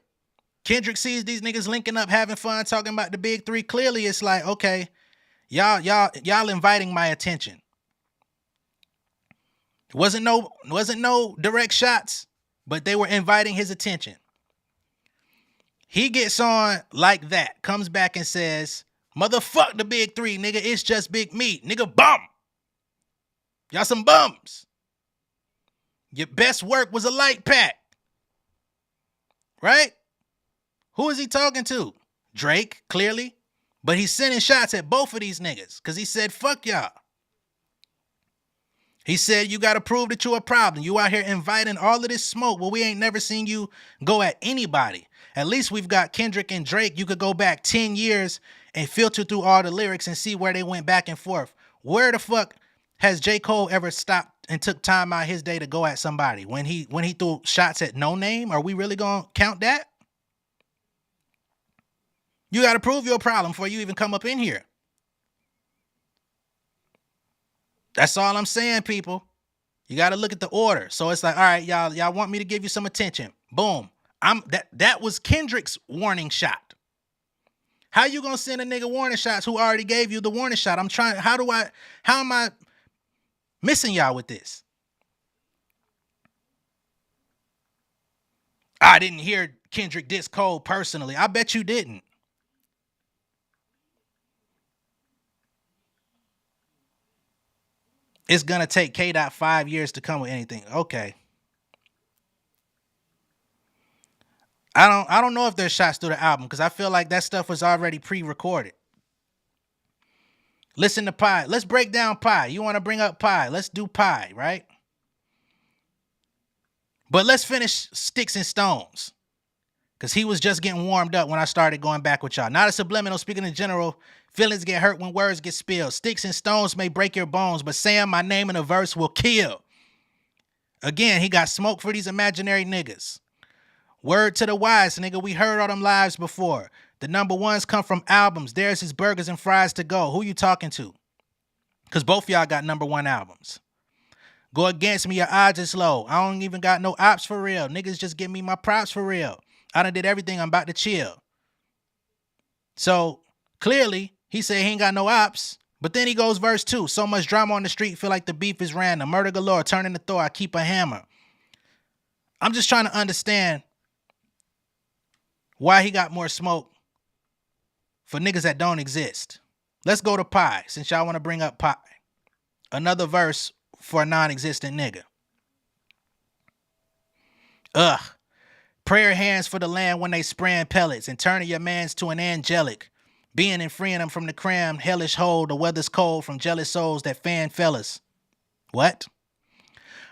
Kendrick sees these niggas linking up, having fun, talking about the big three. Clearly, it's like, okay, y'all inviting my attention. Wasn't no direct shots, but they were inviting his attention. He gets on like that, comes back and says, motherfuck the big three, nigga. It's just big meat. Nigga, bum. Y'all some bums. Your best work was a light pack. Right? Who is he talking to? Drake, clearly. But he's sending shots at both of these niggas because he said, fuck y'all. He said, you got to prove that you're a problem. You out here inviting all of this smoke. Well, we ain't never seen you go at anybody. At least we've got Kendrick and Drake. You could go back 10 years and filter through all the lyrics and see where they went back and forth. Where the fuck has J. Cole ever stopped and took time out his day to go at somebody? When he threw shots at No Name, are we really going to count that? You got to prove your problem before you even come up in here. That's all I'm saying, people. You got to look at the order. So it's like, all right, y'all want me to give you some attention. Boom. That was Kendrick's warning shot. How you going to send a nigga warning shots who already gave you the warning shot? How am I missing y'all with this? I didn't hear Kendrick diss Cole personally. I bet you didn't. It's going to take K. 5 years to come with anything. Okay. I don't know if there's shots through the album because I feel like that stuff was already pre-recorded. Listen to Pie. Let's break down Pie. You want to bring up Pie? Let's do Pie, right? But let's finish Sticks and Stones because he was just getting warmed up when I started going back with y'all. Not a subliminal, speaking in general. Feelings get hurt when words get spilled. Sticks and stones may break your bones, but saying my name in a verse will kill. Again, he got smoke for these imaginary niggas. Word to the wise, nigga. We heard all them lives before. The number ones come from albums. There's his burgers and fries to go. Who you talking to? Because both y'all got number one albums. Go against me, your odds is low. I don't even got no ops for real. Niggas just give me my props for real. I done did everything. I'm about to chill. So, clearly, he said he ain't got no ops. But then he goes verse 2. So much drama on the street, feel like the beef is random. Murder galore, turning the Thor, I keep a hammer. I'm just trying to understand why he got more smoke for niggas that don't exist. Let's go to Pie, since y'all want to bring up Pie. Another verse for a non-existent nigga. Ugh. Prayer hands for the land when they spraying pellets and turning your mans to an angelic. Being and freeing them from the crammed, hellish hole, the weather's cold from jealous souls that fan fellas. What?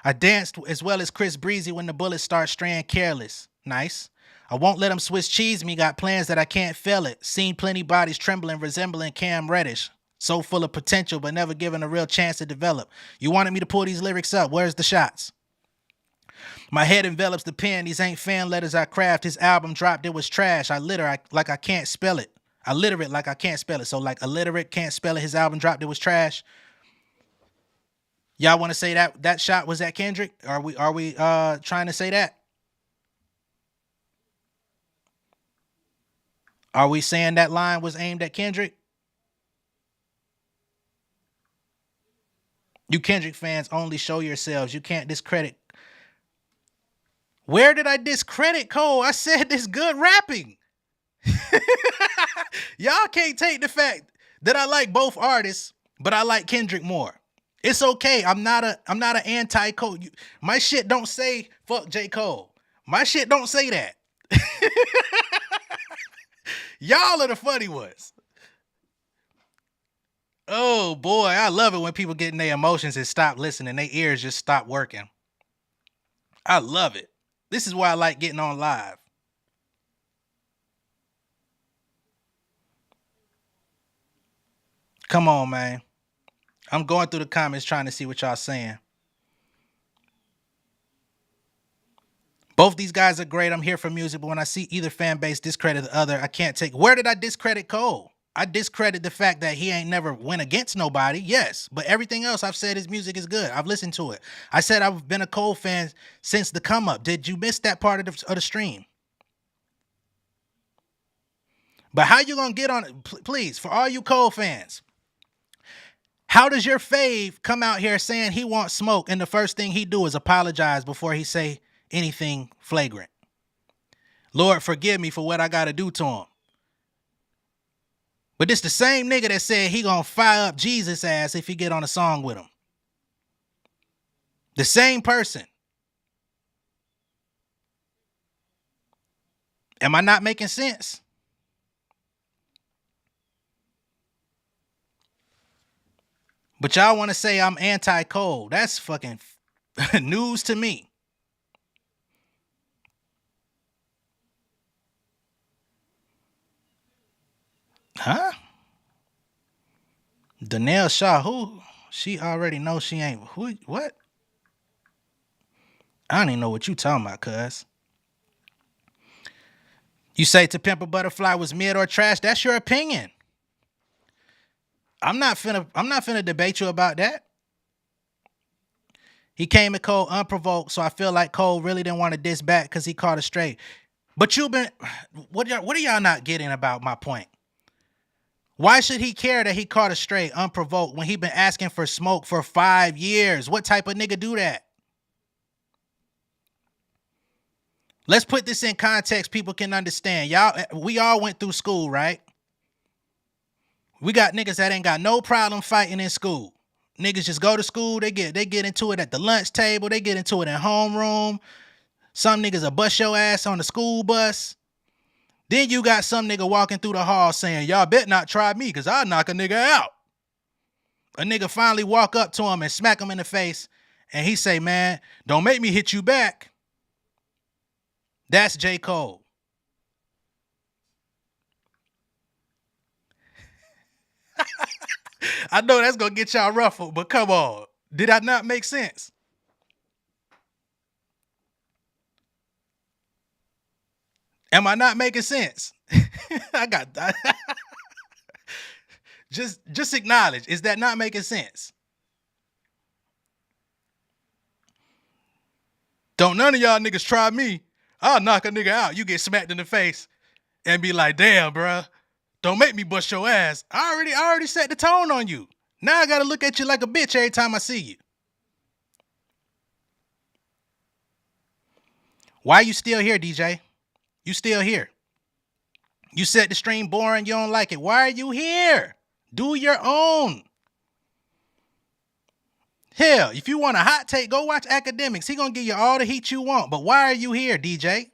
I danced as well as Chris Breezy when the bullets start straying careless. Nice. I won't let them Swiss cheese me, got plans that I can't fail it. Seen plenty bodies trembling, resembling Cam Reddish. So full of potential, but never given a real chance to develop. You wanted me to pull these lyrics up. Where's the shots? My head envelops the pen. These ain't fan letters I craft. His album dropped. It was trash. I litter like I can't spell it. I literate like I can't spell it. So like illiterate can't spell it. His album dropped. It was trash. Y'all want to say that shot was at Kendrick? Are we trying to say that? Are we saying that line was aimed at Kendrick? You Kendrick fans only show yourselves. You can't discredit. Where did I discredit Cole? I said this good rapping. Y'all can't take the fact that I like both artists, but I like Kendrick more. It's okay. I'm not an anti-Cole. My shit don't say fuck J. Cole. My shit don't say that. Y'all are the funny ones. Oh boy, I love it when people get in their emotions and stop listening. Their ears just stop working. I love it. This is why I like getting on live. Come on, man. I'm going through the comments trying to see what y'all saying. Both these guys are great. I'm here for music, but when I see either fan base discredit the other, I can't take. Where did I discredit Cole? I discredit the fact that he ain't never went against nobody. Yes, but everything else I've said his music is good. I've listened to it. I said I've been a Cole fan since the come up. Did you miss that part of the stream? But how you gonna get on it? Please, for all you Cole fans, how does your fave come out here saying he wants smoke and the first thing he do is apologize before he say anything flagrant? Lord, forgive me for what I got to do to him. But this the same nigga that said he gonna fire up Jesus' ass if he get on a song with him. The same person. Am I not making sense? But y'all want to say I'm anti-Cole. That's fucking news to me. Huh? Danielle Shaw, who? She already knows she ain't. Who? What? I don't even know what you talking about, cuz. You say To Pimp a Butterfly was mid or trash. That's your opinion. I'm not finna debate you about that. He came at Cole unprovoked, so I feel like Cole really didn't want to diss back because he caught it straight. But what are y'all not getting about my point? Why should he care that he caught it straight unprovoked when he been asking for smoke for 5 years? What type of nigga do that? Let's put this in context people can understand. We all went through school, right? We got niggas that ain't got no problem fighting in school. Niggas just go to school, they get into it at the lunch table, they get into it in homeroom. Some niggas will bust your ass on the school bus. Then you got some nigga walking through the hall saying, y'all bet not try me because I'll knock a nigga out. A nigga finally walk up to him and smack him in the face and he say, man, don't make me hit you back. That's J. Cole. I know that's going to get y'all ruffled, but come on. Did I not make sense? Am I not making sense? I got that. Just acknowledge. Is that not making sense? Don't none of y'all niggas try me. I'll knock a nigga out. You get smacked in the face and be like, damn, bruh. Don't make me bust your ass. I already set the tone on you. Now I gotta look at you like a bitch every time I see you. Why you still here, DJ? You still here. You said the stream boring, you don't like it. Why are you here? Do your own. Hell, if you want a hot take, go watch Academics. He gonna give you all the heat you want. But why are you here, DJ?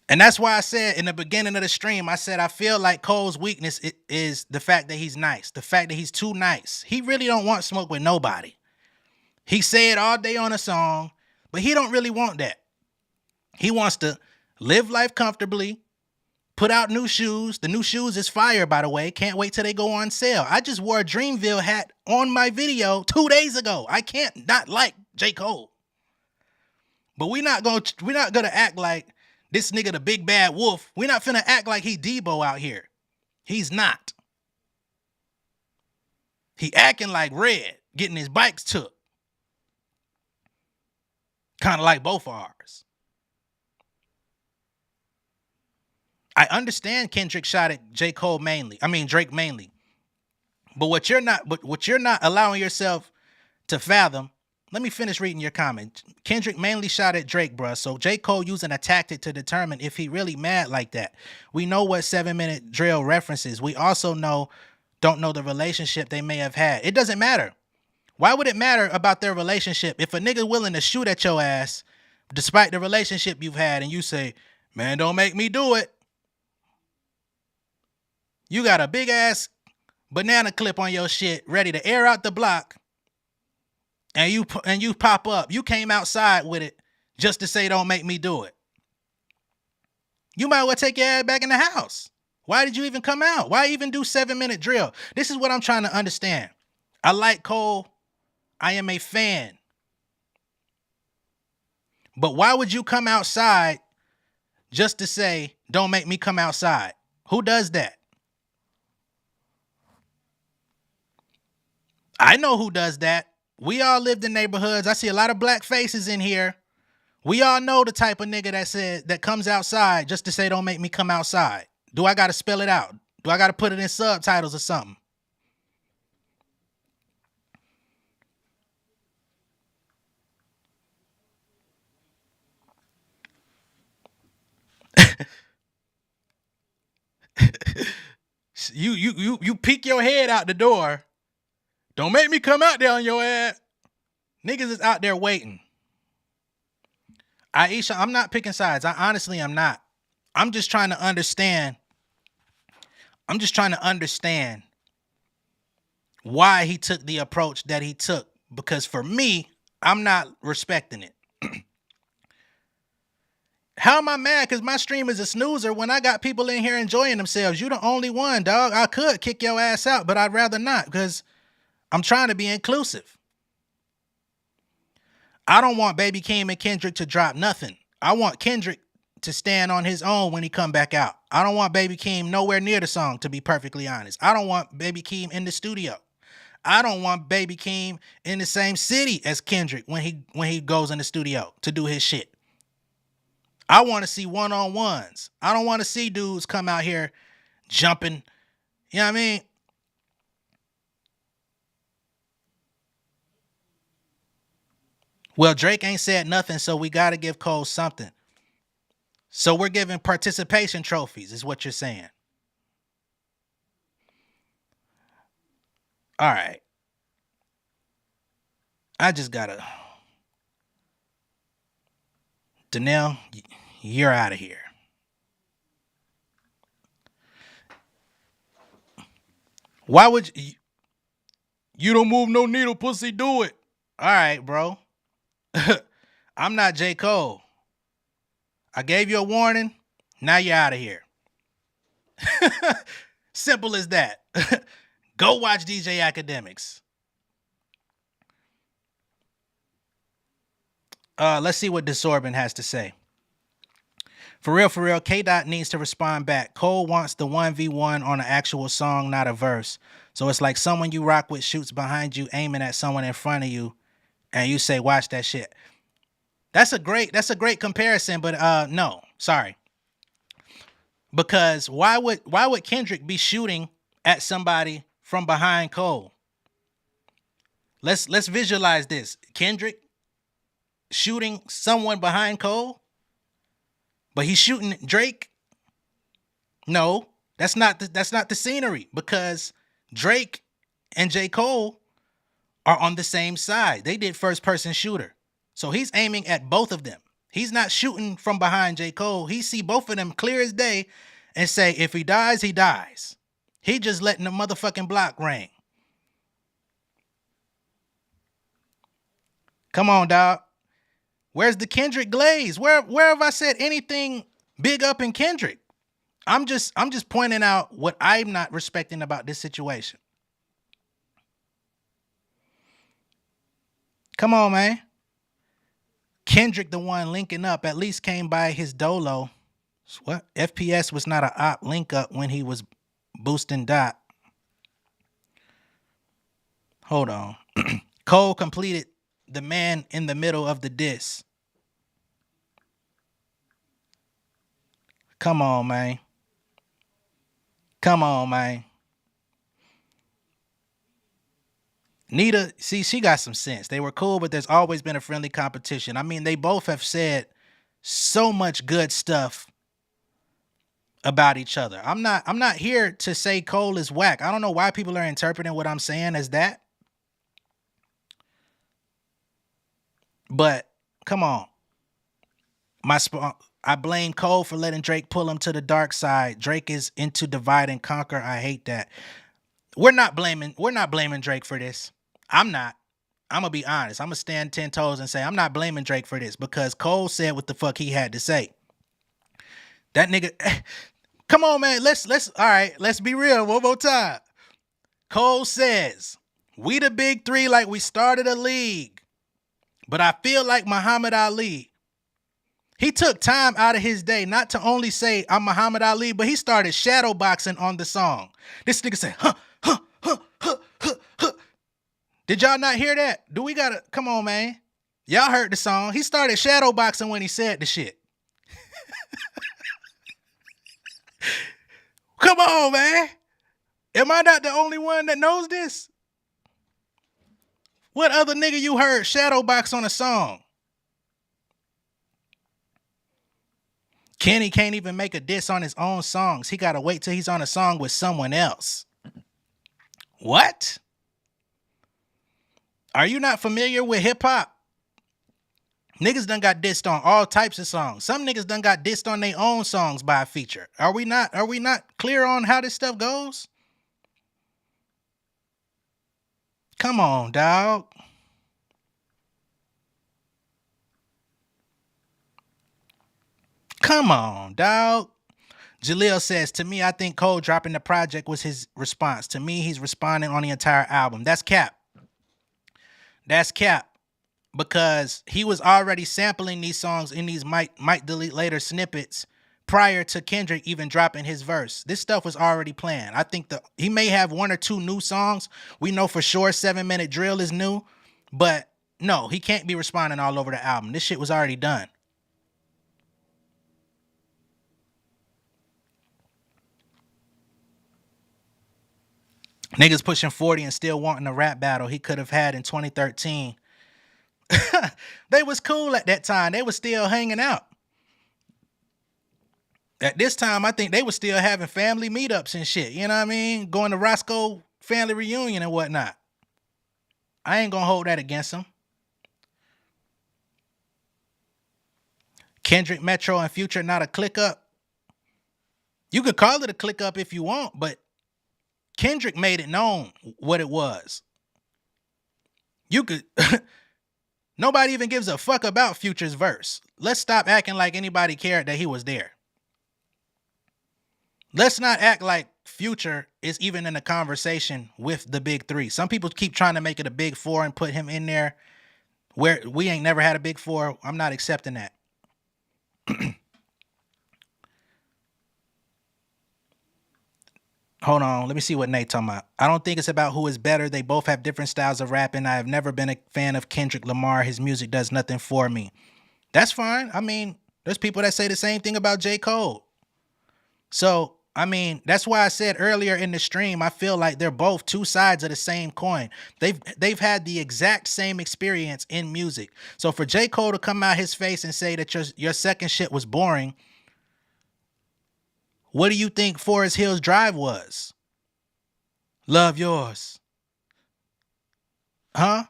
And that's why I said in the beginning of the stream, I said I feel like Cole's weakness is the fact that he's nice. The fact that he's too nice. He really don't want smoke with nobody. He say it all day on a song, but he don't really want that. He wants to live life comfortably, put out new shoes. The new shoes is fire, by the way. Can't wait till they go on sale. I just wore a Dreamville hat on my video 2 days ago. I can't not like J. Cole. But we're not gonna act like this nigga the big bad wolf. We're not finna act like he Debo out here. He's not. He acting like Red, getting his bikes took. Kind of like both of ours. I understand Kendrick shot at Drake mainly. But what you're not allowing yourself to fathom. Let me finish reading your comment. Kendrick mainly shot at Drake, bruh. So J. Cole using a tactic to determine if he really mad like that. We know what 7-minute drill references. We also don't know the relationship they may have had. It doesn't matter. Why would it matter about their relationship if a nigga willing to shoot at your ass despite the relationship you've had and you say, man, don't make me do it. You got a big ass banana clip on your shit ready to air out the block. And you pop up. You came outside with it just to say don't make me do it. You might well take your ass back in the house. Why did you even come out? Why even do 7-minute drill? This is what I'm trying to understand. I like Cole. I am a fan. But why would you come outside just to say don't make me come outside? Who does that? I know who does that. We all lived in neighborhoods. I see a lot of black faces in here. We all know the type of nigga that comes outside just to say don't make me come outside. Do I got to spell it out? Do I got to put it in subtitles or something? You peek your head out the door. Don't make me come out there on your ass. Niggas is out there waiting. Aisha, I'm not picking sides. I honestly am not. I'm just trying to understand. Why he took the approach that he took. Because for me, I'm not respecting it. How am I mad? Because my stream is a snoozer when I got people in here enjoying themselves. You the only one, dog. I could kick your ass out, but I'd rather not because I'm trying to be inclusive. I don't want Baby Keem and Kendrick to drop nothing. I want Kendrick to stand on his own when he come back out. I don't want Baby Keem nowhere near the song, to be perfectly honest. I don't want Baby Keem in the studio. I don't want Baby Keem in the same city as Kendrick when he goes in the studio to do his shit. I want to see one-on-ones. I don't want to see dudes come out here jumping. You know what I mean? Well, Drake ain't said nothing, so we got to give Cole something. So we're giving participation trophies, is what you're saying. All right. I just got to... Danelle, you're out of here. Why would you don't move no needle, pussy, do it. All right, bro. I'm not J. Cole. I gave you a warning. Now you're out of here. Simple as that. Go watch DJ Academics. Let's see what Disorbent has to say. For real, K-Dot needs to respond back. Cole wants the 1v1 on an actual song, not a verse. So it's like someone you rock with shoots behind you, aiming at someone in front of you, and you say, watch that shit. That's a great comparison, but no, sorry. Because why would Kendrick be shooting at somebody from behind Cole? Let's visualize this. Kendrick shooting someone behind Cole, but he's shooting Drake. No, that's not the scenery, because Drake and J. Cole are on the same side. They did first person shooter. So he's aiming at both of them. He's not shooting from behind J. Cole. He see both of them clear as day and say, if he dies, he dies. He just letting the motherfucking block ring. Come on, dog. Where's the Kendrick glaze? Where have I said anything big up in Kendrick? I'm just pointing out what I'm not respecting about this situation. Come on, man. Kendrick, the one linking up, at least came by his dolo. What? FPS was not an op link up when he was boosting Dot. Hold on. Cole completed the man in the middle of the diss. Come on, man. Come on, man. Nita, see, she got some sense. They were cool, but there's always been a friendly competition. I mean, they both have said so much good stuff about each other. I'm not here to say Cole is whack. I don't know why people are interpreting what I'm saying as that. But come on. I blame Cole for letting Drake pull him to the dark side. Drake is into divide and conquer. I hate that. We're not blaming Drake for this. I'm not. I'm going to be honest. I'm going to stand 10 toes and say I'm not blaming Drake for this, because Cole said what the fuck he had to say. That nigga, come on, man. Let's all right, let's be real one more time. Cole says, we the big three like we started a league, but I feel like Muhammad Ali. He took time out of his day not to only say I'm Muhammad Ali, but he started shadow boxing on the song. This nigga said, huh. Did y'all not hear that? Come on, man. Y'all heard the song. He started shadow boxing when he said the shit. Come on, man. Am I not the only one that knows this? What other nigga you heard shadow box on a song? Kenny can't even make a diss on his own songs. He gotta wait till he's on a song with someone else. What? Are you not familiar with hip hop? Niggas done got dissed on all types of songs. Some niggas done got dissed on their own songs by a feature. Are we not clear on how this stuff goes? Come on, dog. Come on, dog. Jaleel says, to me, I think Cole dropping the project was his response. To me, he's responding on the entire album. That's cap. That's cap. Because he was already sampling these songs in these might delete later snippets prior to Kendrick even dropping his verse. This stuff was already planned. I think he may have one or two new songs. We know for sure 7 Minute Drill is new. But no, he can't be responding all over the album. This shit was already done. Niggas pushing 40 and still wanting a rap battle he could have had in 2013. They was cool at that time. They was still hanging out. At this time, I think they was still having family meetups and shit. You know what I mean? Going to Roscoe family reunion and whatnot. I ain't gonna hold that against them. Kendrick, Metro, and Future not a click up. You could call it a click up if you want, but Kendrick made it known what it was. You could... Nobody even gives a fuck about Future's verse. Let's stop acting like anybody cared that he was there. Let's not act like Future is even in a conversation with the big three. Some people keep trying to make it a big four and put him in there where we ain't never had a big four. I'm not accepting that. Hold on, let me see what Nate talking about. I don't think it's about who is better. They both have different styles of rapping. I have never been a fan of Kendrick Lamar. His music does nothing for me. That's fine. I mean, there's people that say the same thing about J. Cole. So, I mean, that's why I said earlier in the stream, I feel like they're both two sides of the same coin. They've had the exact same experience in music. So for J. Cole to come out his face and say that your second shit was boring, what do you think Forest Hills Drive was? Love Yours. Huh?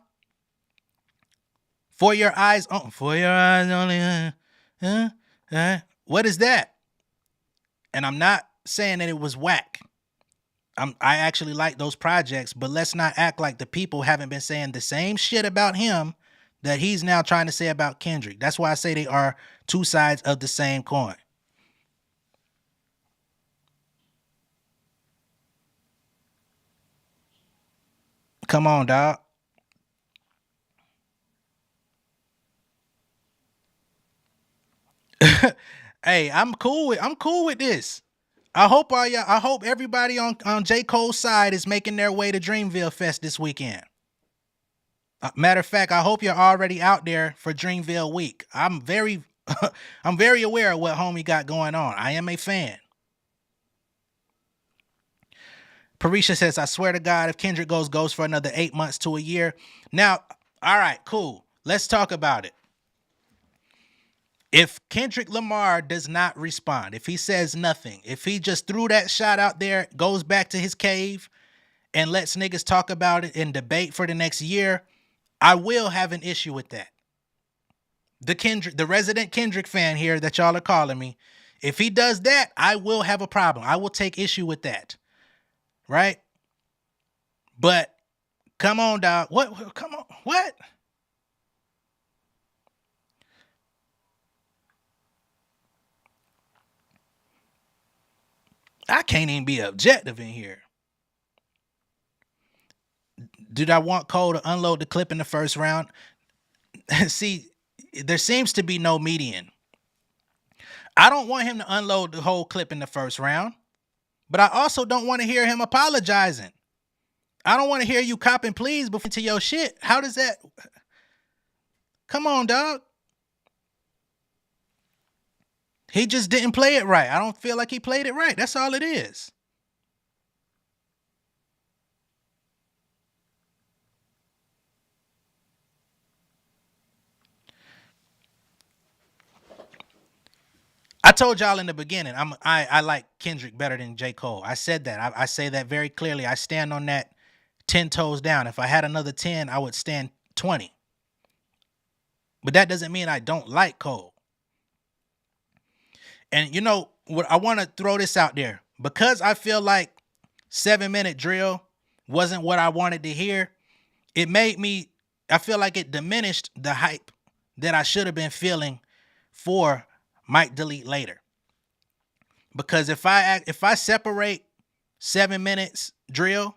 For Your Eyes only. What is that? And I'm not saying that it was whack. I actually like those projects, but let's not act like the people haven't been saying the same shit about him that he's now trying to say about Kendrick. That's why I say they are two sides of the same coin. Come on, dog. Hey, I'm cool with this. I hope everybody on J. Cole's side is making their way to Dreamville Fest this weekend. Matter of fact, I hope you're already out there for Dreamville Week. I'm very I'm very aware of what homie got going on. I am a fan. Parisha says, I swear to God, if Kendrick goes ghost for another 8 months to a year. Now, all right, cool. Let's talk about it. If Kendrick Lamar does not respond, if he says nothing, if he just threw that shot out there, goes back to his cave and lets niggas talk about it and debate for the next year, I will have an issue with that. The resident Kendrick fan here that y'all are calling me, if he does that, I will have a problem. I will take issue with that. Right? But come on, dog. What? Come on. What? I can't even be objective in here. Did I want Cole to unload the clip in the first round? See, there seems to be no median. I don't want him to unload the whole clip in the first round, but I also don't want to hear him apologizing. I don't want to hear you copping pleas before to your shit. How does that? Come on, dog. He just didn't play it right. I don't feel like he played it right. That's all it is. told y'all in the beginning, I like Kendrick better than J. Cole. I said that. I say that very clearly. I stand on that 10 toes down. If I had another 10, I would stand 20. But that doesn't mean I don't like Cole. And you know what? I want to throw this out there. Because I feel like 7-minute drill wasn't what I wanted to hear, it made me, I feel like it diminished the hype that I should have been feeling for Might Delete Later. Because if I separate 7 minutes drill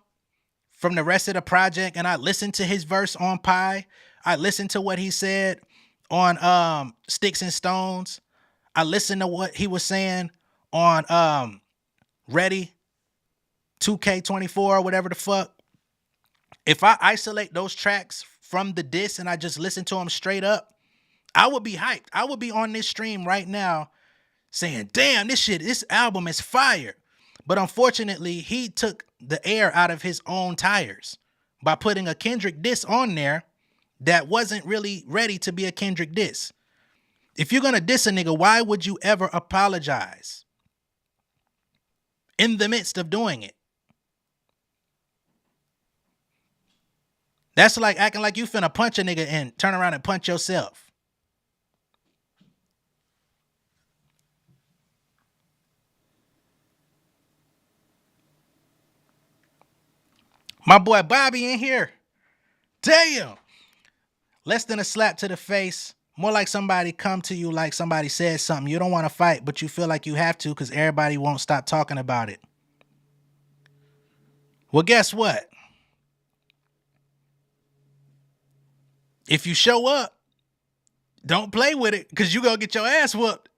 from the rest of the project and I listen to his verse on Pie, I listen to what he said on Sticks and Stones, I listened to what he was saying on Ready 2K24 or whatever the fuck. If I isolate those tracks from the diss and I just listen to them straight up, I would be hyped. I would be on this stream right now saying, damn, this album is fire. But unfortunately, he took the air out of his own tires by putting a Kendrick diss on there that wasn't really ready to be a Kendrick diss. If you're going to diss a nigga, why would you ever apologize in the midst of doing it? That's like acting like you finna punch a nigga and turn around and punch yourself. My boy Bobby in here. Damn. Less than a slap to the face. More like somebody come to you like somebody said something. You don't want to fight, but you feel like you have to because everybody won't stop talking about it. Well, guess what? If you show up, don't play with it because you gonna get your ass whooped.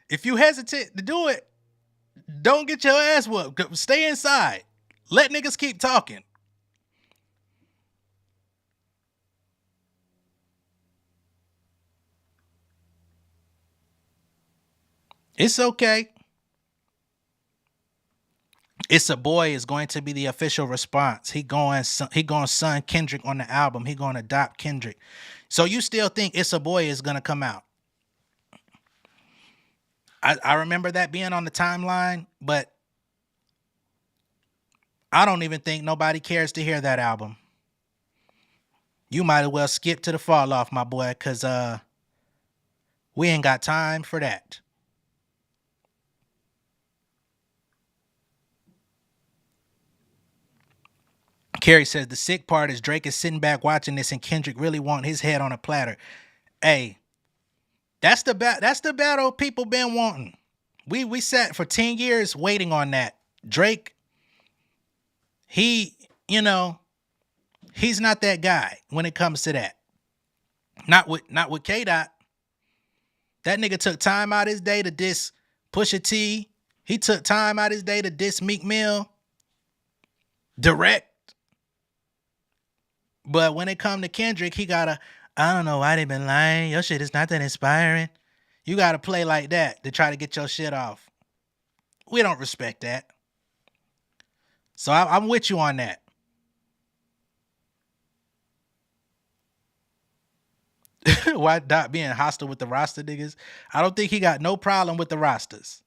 If you hesitate to do it, don't get your ass whooped. Stay inside. Let niggas keep talking. It's okay. It's a Boy is going to be the official response. He going son Kendrick on the album. He going to adopt Kendrick. So you still think It's a Boy is going to come out? I remember that being on the timeline, but I don't even think nobody cares to hear that album. You might as well skip to the fall off, my boy, because we ain't got time for that. Carrie says the sick part is Drake is sitting back watching this and Kendrick really want his head on a platter. Hey, that's the battle people been wanting. We sat for 10 years waiting on that. Drake, he's not that guy when it comes to that. Not with K-Dot. That nigga took time out his day to diss Pusha T. He took time out his day to diss Meek Mill. Direct. But when it come to Kendrick, he gotta, I don't know why they been lying. Your shit is not that inspiring. You gotta play like that to try to get your shit off. We don't respect that. So I'm with you on that. Why Dot being hostile with the roster niggas? I don't think he got no problem with the rosters.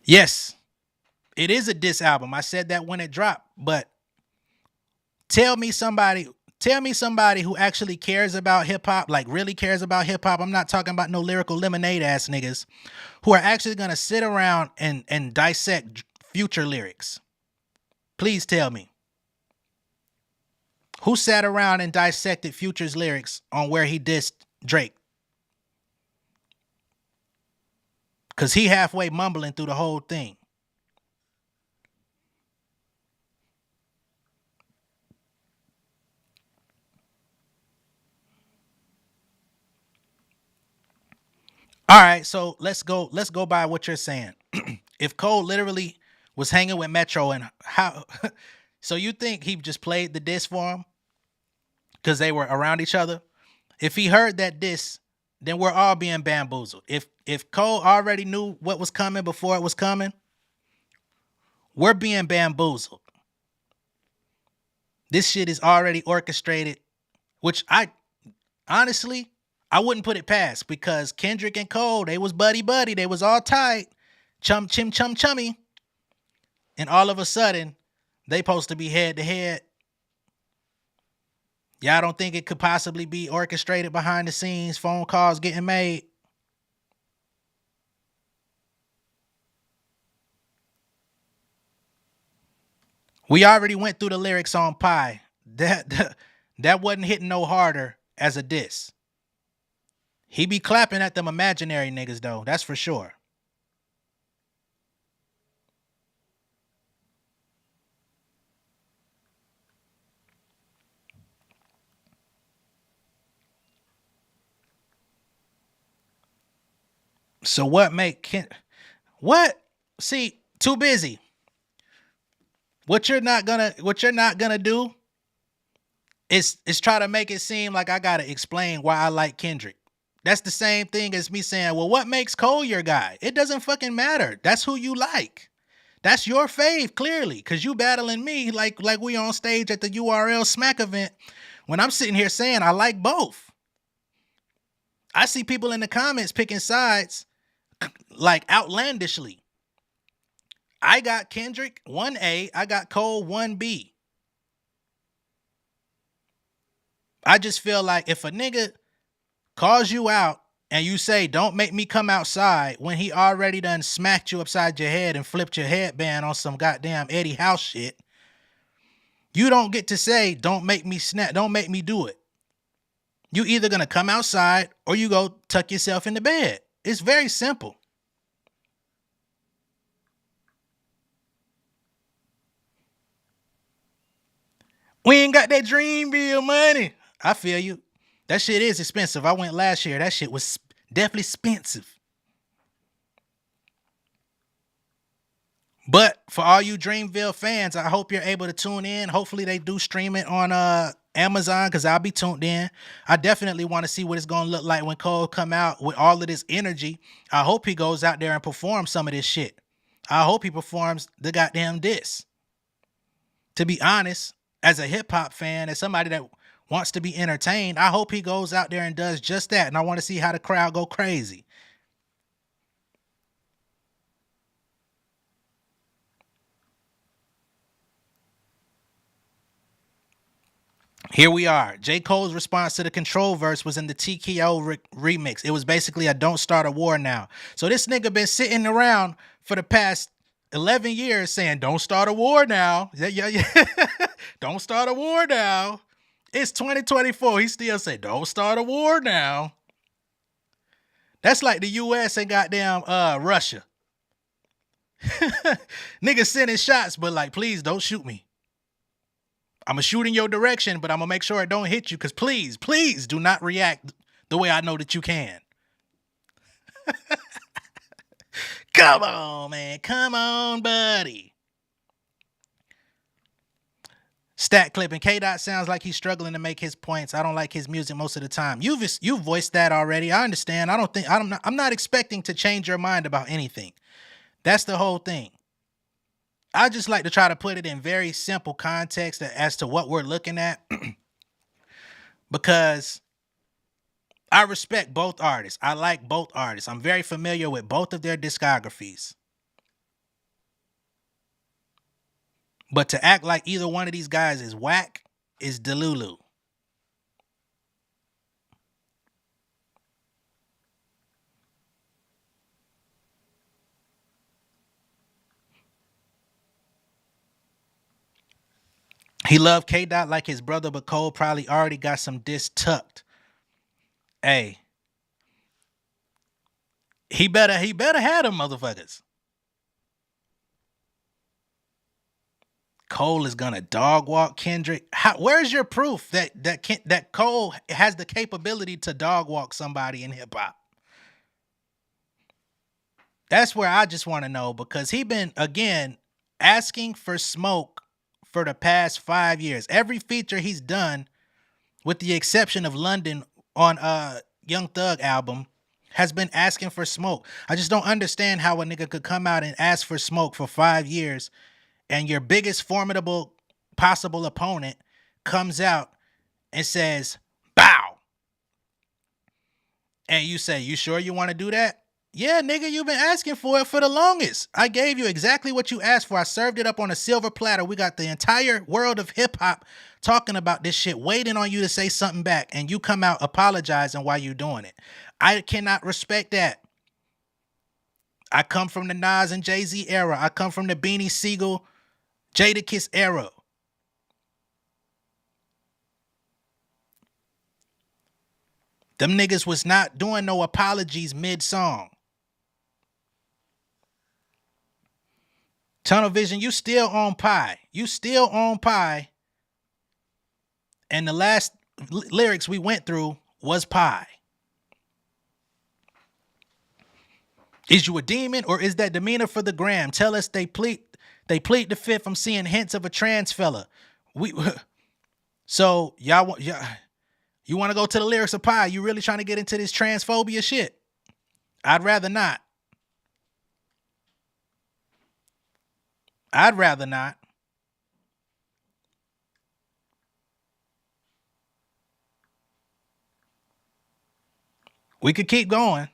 Yes, it is a diss album. I said that when it dropped, but tell me somebody who actually cares about hip hop, like really cares about hip hop. I'm not talking about no Lyrical Lemonade ass niggas who are actually gonna sit around and dissect Future lyrics. Please tell me. Who sat around and dissected Future's lyrics on where he dissed Drake? Because he halfway mumbling through the whole thing. All right, so let's go by what you're saying. If Cole literally was hanging with Metro and how so you think he just played the diss for him? Because they were around each other? If he heard that diss, then we're all being bamboozled. If Cole already knew what was coming before it was coming, we're being bamboozled. This shit is already orchestrated, which honestly, I wouldn't put it past because Kendrick and Cole, they was buddy buddy. They was all tight. Chummy. And all of a sudden, they supposed to be head to head. Y'all don't think it could possibly be orchestrated behind the scenes, phone calls getting made? We already went through the lyrics on Pie. That wasn't hitting no harder as a diss. He be clapping at them imaginary niggas though, that's for sure. So what? See, too busy. What you're not gonna do is try to make it seem like I gotta explain why I like Kendrick. That's the same thing as me saying, well, what makes Cole your guy? It doesn't fucking matter. That's who you like. That's your fave, clearly, because you battling me like we on stage at the URL Smack event when I'm sitting here saying I like both. I see people in the comments picking sides like outlandishly. I got Kendrick 1A, I got Cole 1B. I just feel like if a nigga calls you out and you say, don't make me come outside when he already done smacked you upside your head and flipped your headband on some goddamn Eddie House shit, you don't get to say, don't make me do it. You either gonna come outside or you go tuck yourself in the bed. It's very simple. We ain't got that Dreamville money. I feel you. That shit is expensive. I went last year. That shit was definitely expensive. But for all you Dreamville fans, I hope you're able to tune in. Hopefully they do stream it on Amazon because I'll be tuned in. I definitely want to see what it's going to look like when Cole come out with all of this energy. I hope he goes out there and performs some of this shit. I hope he performs the goddamn diss. To be honest, as a hip hop fan, as somebody that wants to be entertained, I hope he goes out there and does just that. And I want to see how the crowd go crazy. Here we are. J. Cole's response to the Control verse was in the TKO remix. It was basically a don't start a war now. So this nigga been sitting around for the past 11 years saying, don't start a war now. Yeah. Don't start a war now. It's 2024. He still say, don't start a war now. That's like the U.S. and goddamn Russia. Niggas sending shots, but like, please don't shoot me. I'm going to shoot in your direction, but I'm going to make sure it don't hit you because please do not react the way I know that you can. Come on, man. Come on, buddy. Stat clipping. K-Dot sounds like he's struggling to make his points. I don't like his music most of the time. You've voiced that already. I understand. I'm not expecting to change your mind about anything. That's the whole thing. I just like to try to put it in very simple context as to what we're looking at because I respect both artists. I like both artists. I'm very familiar with both of their discographies. But to act like either one of these guys is whack is delulu. He loved K-Dot like his brother, but Cole probably already got some diss tucked. Hey. He better have them motherfuckers. Cole is gonna dog walk Kendrick. Where's your proof that Cole has the capability to dog walk somebody in hip hop? That's where I just want to know because he been again asking for smoke for the past 5 years. Every feature he's done, with the exception of London on Young Thug album, has been asking for smoke. I just don't understand how a nigga could come out and ask for smoke for 5 years and your biggest formidable possible opponent comes out and says, bow. And you say, you sure you want to do that? Yeah, nigga, you've been asking for it for the longest. I gave you exactly what you asked for. I served it up on a silver platter. We got the entire world of hip hop talking about this shit, waiting on you to say something back. And you come out apologizing while you doing it. I cannot respect that. I come from the Nas and Jay-Z era. I come from the Beanie Siegel, Jadakiss era. Them niggas was not doing no apologies mid-song. Tunnel Vision, you still on pie. You still on pie. And the last lyrics we went through was pie. Is you a demon or is that demeanor for the gram? Tell us they plead the fifth. I'm seeing hints of a trans fella. So y'all you want to go to the lyrics of pie? You really trying to get into this transphobia shit? I'd rather not. I'd rather not. We could keep going.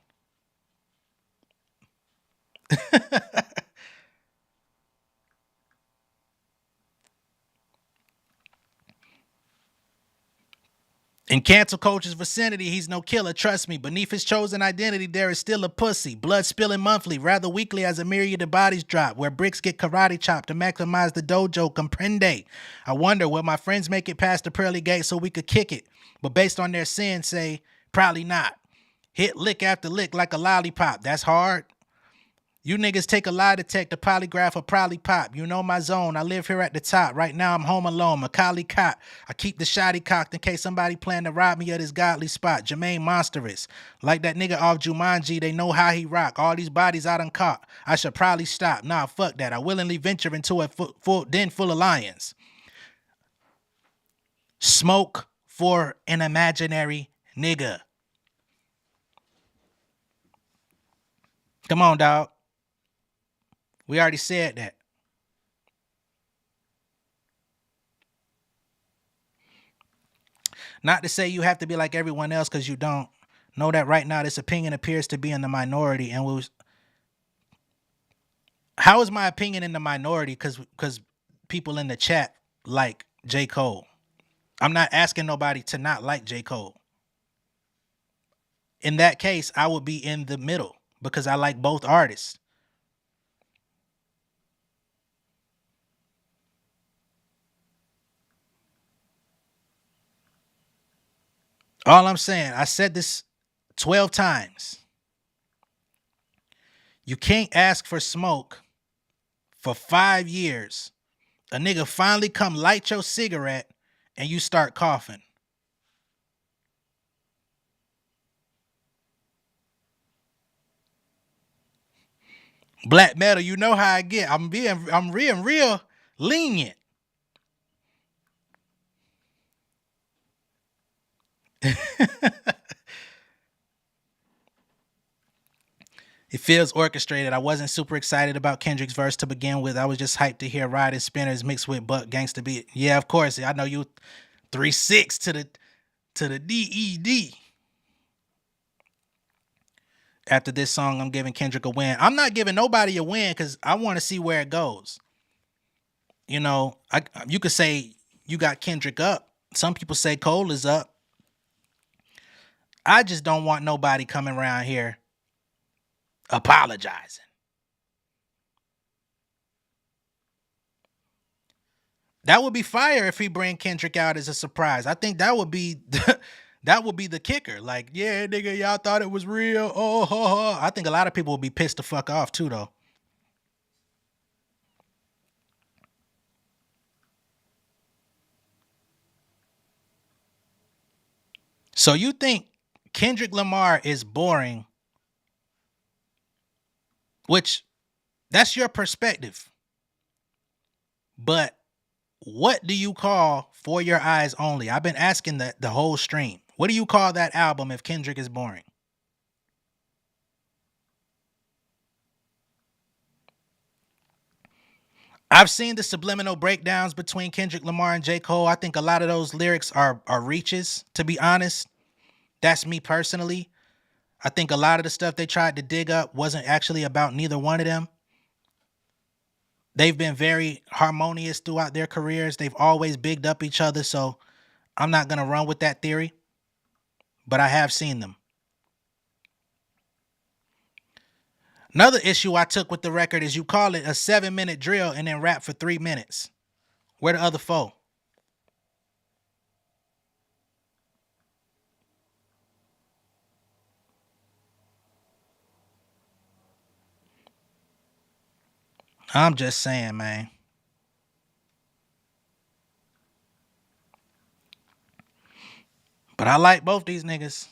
In cancel culture's vicinity, he's no killer, trust me. Beneath his chosen identity, there is still a pussy. Blood spilling monthly, rather weekly as a myriad of bodies drop, where bricks get karate chopped to maximize the dojo, comprende. I wonder, will my friends make it past the pearly gate so we could kick it? But based on their sins, say, probably not. Hit lick after lick like a lollipop, that's hard. You niggas take a lie detector, polygraph, or probably pop. You know my zone. I live here at the top. Right now I'm home alone. Macaulay cop. I keep the shotty cocked in case somebody plan to rob me of this godly spot. Jermaine monstrous. Like that nigga off Jumanji, they know how he rock. All these bodies I done caught. I should probably stop. Nah, fuck that. I willingly venture into a den full of lions. Smoke for an imaginary nigga. Come on, dog. We already said that. Not to say you have to be like everyone else, because you don't. Know that right now this opinion appears to be in the minority. And how is my opinion in the minority? Because people in the chat like J. Cole. I'm not asking nobody to not like J. Cole. In that case, I would be in the middle because I like both artists. All I'm saying, I said this 12 times. You can't ask for smoke for 5 years. A nigga finally come light your cigarette and you start coughing. Black metal, you know how I get. I'm being real lenient. It feels orchestrated. I wasn't super excited about Kendrick's verse to begin with. I was just hyped to hear Ride and Spinners mixed with Buck Gangsta Beat. Yeah, of course. I know you 3-6 to the DED. After this song, I'm giving Kendrick a win. I'm not giving nobody a win because I want to see where it goes. You know, you could say you got Kendrick up. Some people say Cole is up. I just don't want nobody coming around here apologizing. That would be fire if he bring Kendrick out as a surprise. I think that would be that would be the kicker. Like, yeah, nigga, y'all thought it was real. Oh, ho, ho. I think a lot of people would be pissed the fuck off too, though. So you think Kendrick Lamar is boring, which that's your perspective. But what do you call For Your Eyes Only? I've been asking that the whole stream. What do you call that album if Kendrick is boring? I've seen the subliminal breakdowns between Kendrick Lamar and J. Cole. I think a lot of those lyrics are reaches, to be honest. That's me personally. I think a lot of the stuff they tried to dig up wasn't actually about neither one of them. They've been very harmonious throughout their careers. They've always bigged up each other, so I'm not going to run with that theory, but I have seen them. Another issue I took with the record is you call it a 7-minute drill and then rap for 3 minutes. Where the other 4? I'm just saying, man. But I like both these niggas.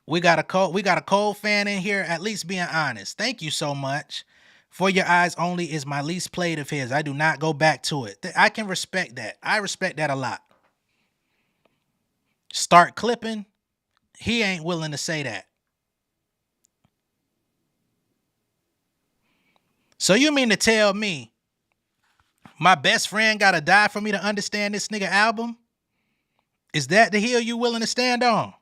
We got a Cole fan in here, at least being honest. Thank you so much. For Your Eyes Only is my least played of his. I do not go back to it. I can respect that. I respect that a lot. Start Clipping, he ain't willing to say that. So you mean to tell me my best friend gotta die for me to understand this nigga album? Is that the hill you willing to stand on?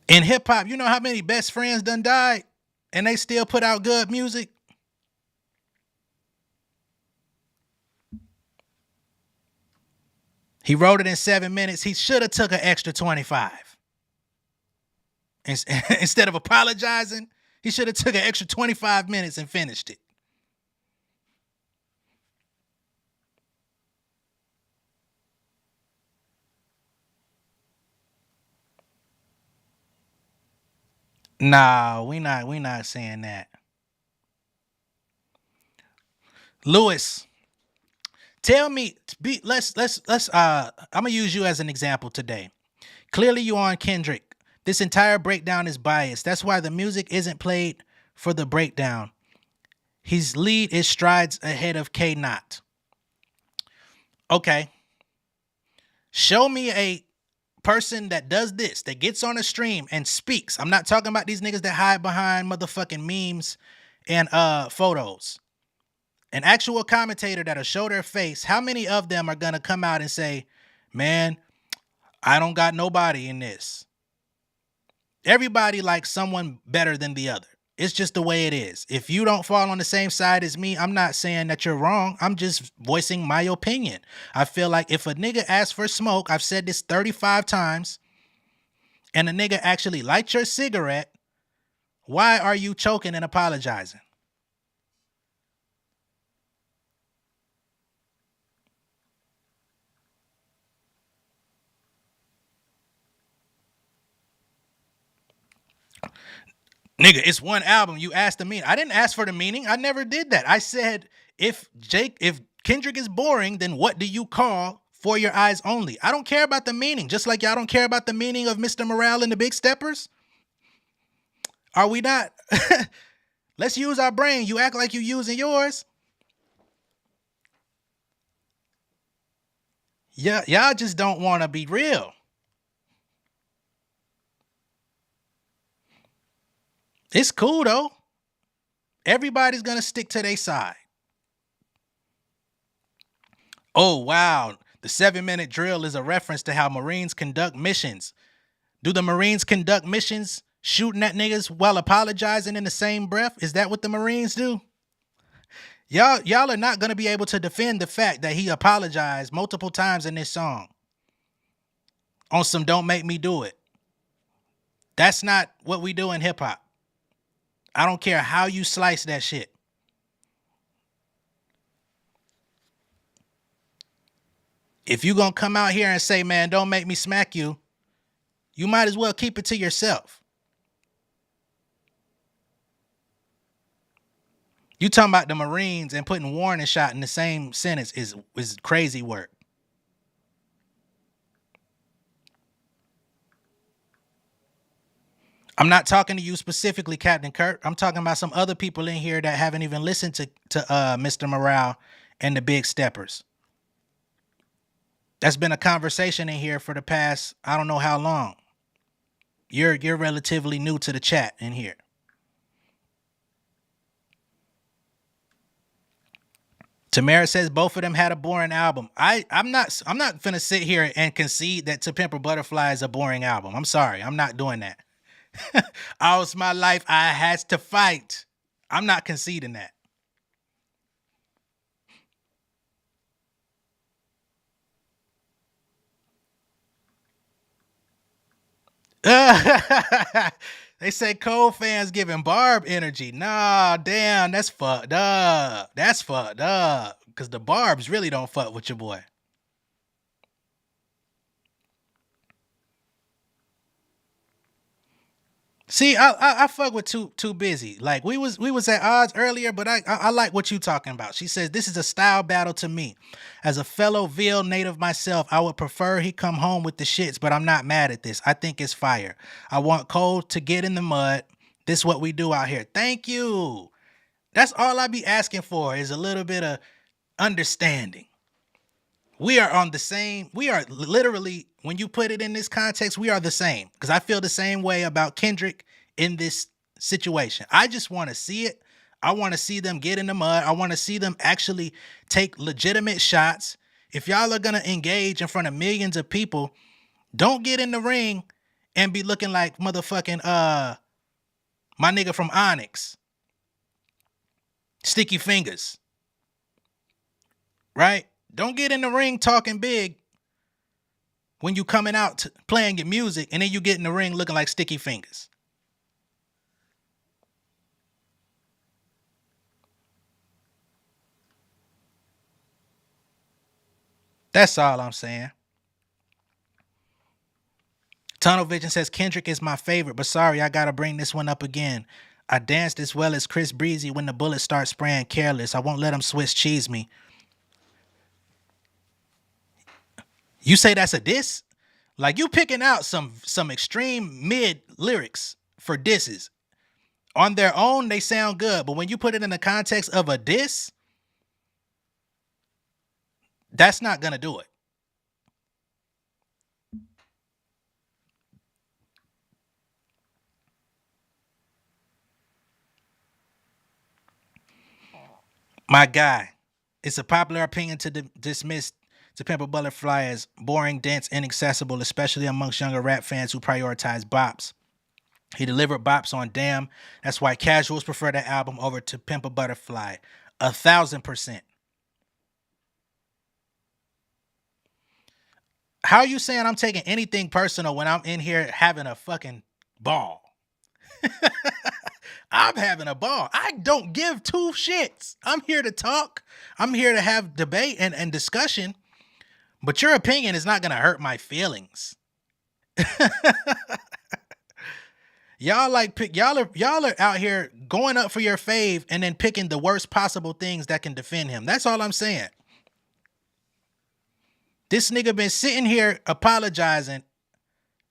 In hip hop, you know how many best friends done died and they still put out good music? He wrote it in 7 minutes. He should have took an extra 25. Instead of apologizing, he should have took an extra 25 minutes and finished it. Nah, we not saying that. Lewis, tell me, let's I'm gonna use you as an example today. Clearly you on Kendrick. This entire breakdown is biased. That's why the music isn't played for the breakdown. His lead is strides ahead of K Not. Okay. Show me a person that does this, that gets on a stream and speaks. I'm not talking about these niggas that hide behind motherfucking memes and photos. An actual commentator that'll show their face. How many of them are gonna come out and say, man, I don't got nobody in this? Everybody likes someone better than the other. It's just the way it is. If you don't fall on the same side as me, I'm not saying that you're wrong. I'm just voicing my opinion. I feel like if a nigga asks for smoke, I've said this 35 times, and a nigga actually lights your cigarette, why are you choking and apologizing? Nigga, it's one album. You asked the meaning. I didn't ask for the meaning. I never did that. I said, if Kendrick is boring, then what do you call For Your Eyes Only? I don't care about the meaning. Just like y'all don't care about the meaning of Mr. Morale and the Big Steppers. Are we not? Let's use our brain. You act like you using yours. Yeah, y'all just don't want to be real. It's cool though. Everybody's gonna stick to their side. Oh wow, the 7-minute drill is a reference to how Marines conduct missions. Do the Marines conduct missions shooting at niggas while apologizing in the same breath? Is that what the Marines do? Y'all are not gonna be able to defend the fact that he apologized multiple times in this song. On some "Don't Make Me Do It." That's not what we do in hip hop. I don't care how you slice that shit. If you gonna come out here and say, man, don't make me smack you, you might as well keep it to yourself. You talking about the Marines and putting warning shot in the same sentence is crazy work. I'm not talking to you specifically, Captain Kurt. I'm talking about some other people in here that haven't even listened to Mr. Morale and the Big Steppers. That's been a conversation in here for the past, I don't know how long. You're relatively new to the chat in here. Tamara says both of them had a boring album. I'm not finna sit here and concede that To Pimp a Butterfly is a boring album. I'm sorry. I'm not doing that. All my life I had to fight. I'm not conceding that. They say Cole fans giving Barb energy. Nah, damn, that's fucked up. That's fucked up. Cause the Barbs really don't fuck with your boy. See, I fuck with too busy. Like we was at odds earlier, but I like what you talking about. She says this is a style battle to me. As a fellow Ville native myself, I would prefer he come home with the shits, but I'm not mad at this. I think it's fire. I want Cole to get in the mud. This is what we do out here. Thank you. That's all I be asking for is a little bit of understanding. We are on the same, we are literally, when you put it in this context, we are the same. Because I feel the same way about Kendrick in this situation. I just want to see it. I want to see them get in the mud. I want to see them actually take legitimate shots. If y'all are going to engage in front of millions of people, don't get in the ring and be looking like motherfucking my nigga from Onyx. Sticky Fingers. Right? Don't get in the ring talking big when you coming out playing your music and then you get in the ring looking like Sticky Fingers. That's all I'm saying. Tunnel Vision says Kendrick is my favorite, but sorry, I gotta bring this one up again. I danced as well as Chris Breezy when the bullets start spraying Careless. I won't let him Swiss cheese me. You say that's a diss? Like you picking out some extreme mid lyrics for disses. On their own, they sound good, but when you put it in the context of a diss, that's not gonna do it. My guy, it's a popular opinion to dismiss To Pimp a Butterfly as boring, dense, inaccessible, especially amongst younger rap fans who prioritize bops. He delivered bops on Damn. That's why casuals prefer that album over To Pimp a Butterfly. 1,000%. How are you saying I'm taking anything personal when I'm in here having a fucking ball? I'm having a ball. I don't give two shits. I'm here to talk. I'm here to have debate and discussion. But your opinion is not going to hurt my feelings. Y'all are out here going up for your fave and then picking the worst possible things that can defend him. That's all I'm saying. This nigga been sitting here apologizing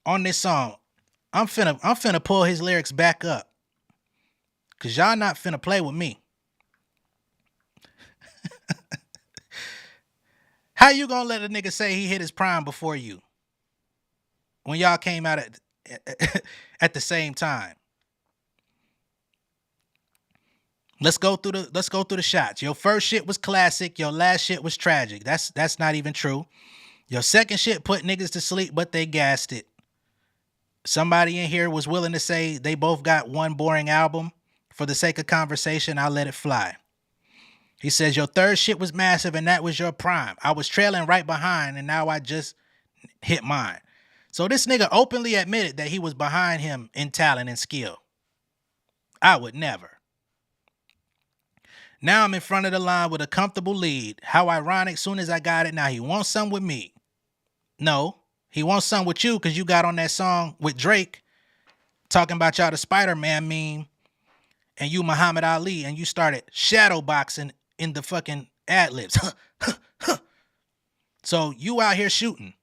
on this song. I'm finna pull his lyrics back up. Cause y'all not finna play with me. How you gonna let a nigga say he hit his prime before you? When y'all came out at the same time. Let's go through the shots. Your first shit was classic. Your last shit was tragic. That's not even true. Your second shit put niggas to sleep, but they gassed it. Somebody in here was willing to say they both got one boring album. For the sake of conversation, I'll let it fly. He says, your third shit was massive and that was your prime. I was trailing right behind and now I just hit mine. So this nigga openly admitted that he was behind him in talent and skill. I would never. Now I'm in front of the line with a comfortable lead. How ironic, soon as I got it, now he wants some with me. No, he wants some with you because you got on that song with Drake talking about y'all the Spider-Man meme and you Muhammad Ali and you started shadow boxing in the fucking ad-libs. So you out here shooting.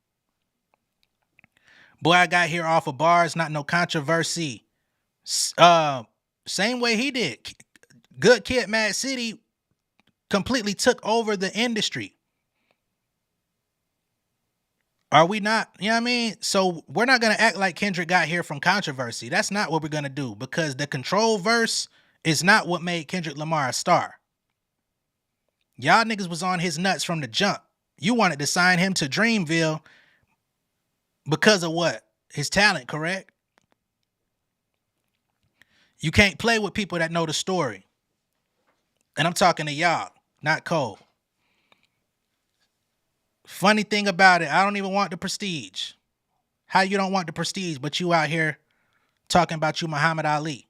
Boy, I got here off of bars, not no controversy. Same way he did. Good Kid, Mad City completely took over the industry. Are we not? You know what I mean? So we're not gonna act like Kendrick got here from controversy. That's not what we're gonna do, because the control verse is not what made Kendrick Lamar a star. Y'all niggas was on his nuts from the jump. You wanted to sign him to Dreamville because of what? His talent, correct? You can't play with people that know the story. And I'm talking to y'all, not Cole. Funny thing about it, I don't even want the prestige. How you don't want the prestige, but you out here talking about you Muhammad Ali?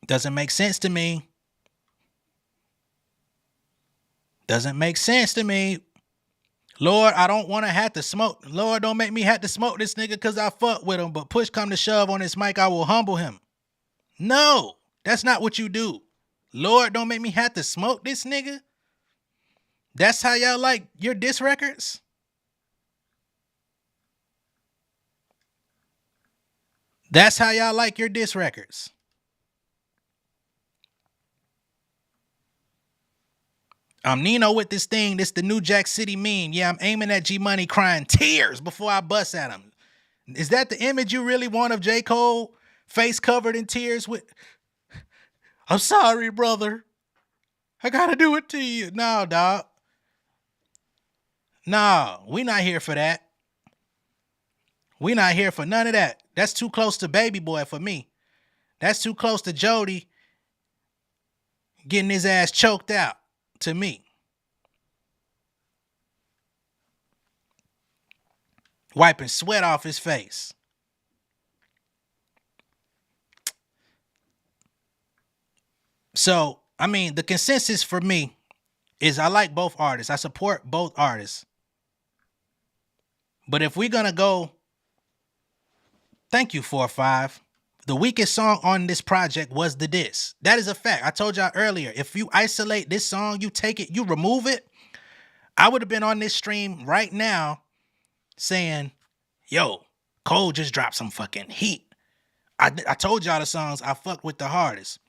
Doesn't make sense to me. Doesn't make sense to me. Lord, I don't want to have to smoke. Lord, don't make me have to smoke this nigga because I fuck with him. But push come to shove on this mic, I will humble him. No, that's not what you do. Lord, don't make me have to smoke this nigga. That's how y'all like your diss records? That's how y'all like your diss records. I'm Nino with this thing. This the new Jack City meme. Yeah, I'm aiming at G Money crying tears before I bust at him. Is that the image you really want of J. Cole? Face covered in tears with, I'm sorry, brother. I gotta do it to you. No, dog. No, we not here for that. We not here for none of that. That's too close to Baby Boy for me. That's too close to Jody getting his ass choked out to me. Wiping sweat off his face. So, I mean, the consensus for me is I like both artists. I support both artists. But if we're going to go, thank you, 4-5. The weakest song on this project was the diss. That is a fact. I told y'all earlier, if you isolate this song, you take it, you remove it, I would have been on this stream right now saying, yo, Cole just dropped some fucking heat. I told y'all the songs I fucked with the hardest.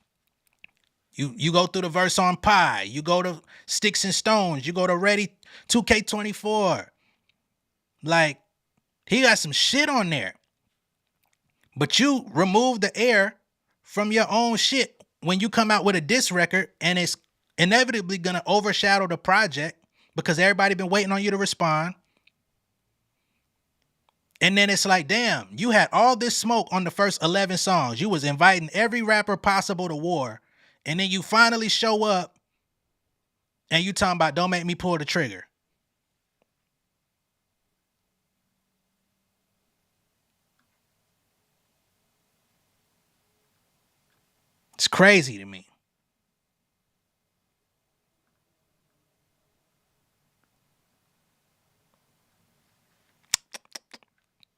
You go through the verse on Pie. You go to Sticks and Stones. You go to Ready 2K24. Like, he got some shit on there. But you remove the air from your own shit when you come out with a diss record, and it's inevitably going to overshadow the project because everybody been waiting on you to respond. And then it's like, damn, you had all this smoke on the first 11 songs. You was inviting every rapper possible to war. And then you finally show up and you talking about don't make me pull the trigger. It's crazy to me.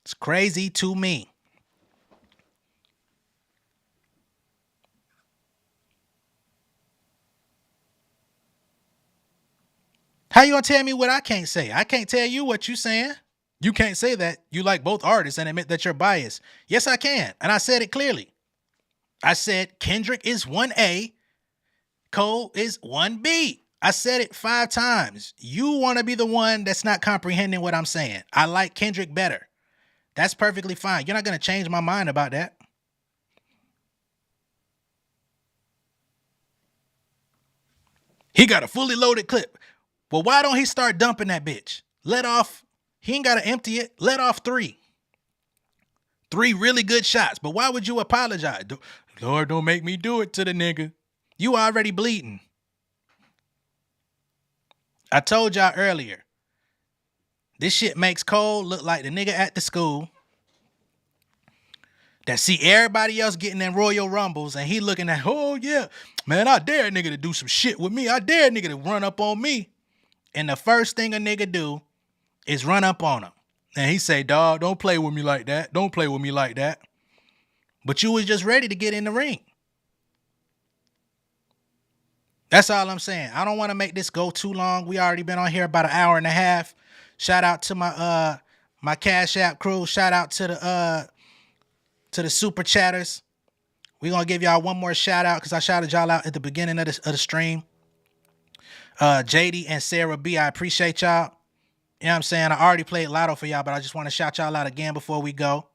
It's crazy to me. How you gonna tell me what I can't say? I can't tell you what you saying. You can't say that you like both artists and admit that you're biased. Yes, I can. And I said it clearly. I said Kendrick is 1A, Cole is 1B. I said it 5 times. You want to be the one that's not comprehending what I'm saying. I like Kendrick better. That's perfectly fine. You're not going to change my mind about that. He got a fully loaded clip. Well, why don't he start dumping that bitch? Let off. He ain't got to empty it. Let off 3. 3 really good shots. But why would you apologize? Lord, don't make me do it to the nigga. You already bleeding. I told y'all earlier. This shit makes Cole look like the nigga at the school that see everybody else getting in Royal Rumbles and he looking at, oh yeah, man, I dare a nigga to do some shit with me. I dare a nigga to run up on me. And the first thing a nigga do is run up on him. And he say, dawg, don't play with me like that. Don't play with me like that. But you was just ready to get in the ring. That's all I'm saying. I don't want to make this go too long. We already been on here about an hour and a half. Shout out to my Cash App crew. Shout out to the super chatters. We're gonna give y'all one more shout out because I shouted y'all out at the beginning of the stream. JD and Sarah B, I appreciate y'all. You know what I'm saying? I already played Lotto for y'all, but I just want to shout y'all out again before we go.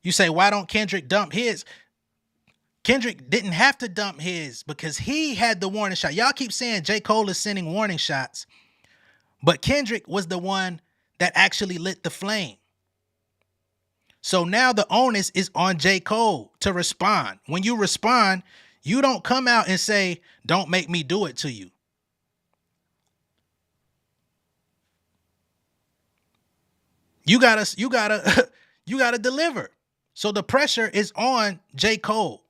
You say, why don't Kendrick dump his? Kendrick didn't have to dump his because he had the warning shot. Y'all keep saying J. Cole is sending warning shots, but Kendrick was the one that actually lit the flame. So now the onus is on J. Cole to respond. When you respond, you don't come out and say, don't make me do it to you. You gotta deliver. So the pressure is on J. Cole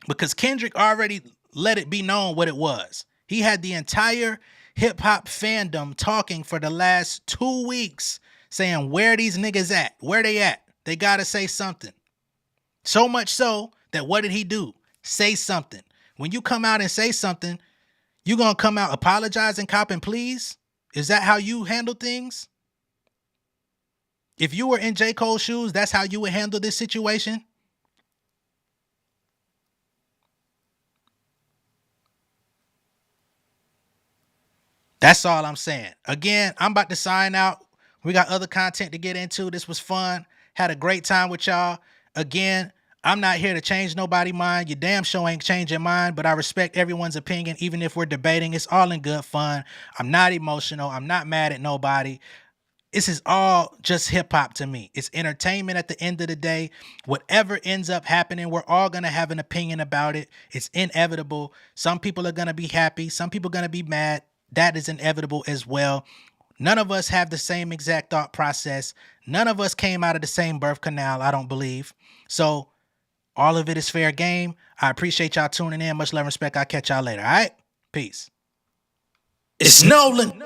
because Kendrick already let it be known what it was. He had the entire hip hop fandom talking for the last 2 weeks saying, where these niggas at? Where they at? They gotta say something. So much so that what did he do? Say something. When you come out and say something, you gonna come out apologizing, copping please? Is that how you handle things? If you were in J. Cole's shoes, that's how you would handle this situation? That's all I'm saying. Again, I'm about to sign out. We got other content to get into. This was fun. Had a great time with y'all. Again, I'm not here to change nobody's mind. You damn sure ain't changing mine, but I respect everyone's opinion, even if we're debating. It's all in good fun. I'm not emotional. I'm not mad at nobody. This is all just hip hop to me. It's entertainment at the end of the day. Whatever ends up happening, we're all going to have an opinion about it. It's inevitable. Some people are going to be happy. Some people are going to be mad. That is inevitable as well. None of us have the same exact thought process. None of us came out of the same birth canal, I don't believe. So all of it is fair game. I appreciate y'all tuning in. Much love and respect. I'll catch y'all later. All right? Peace. It's Nolan.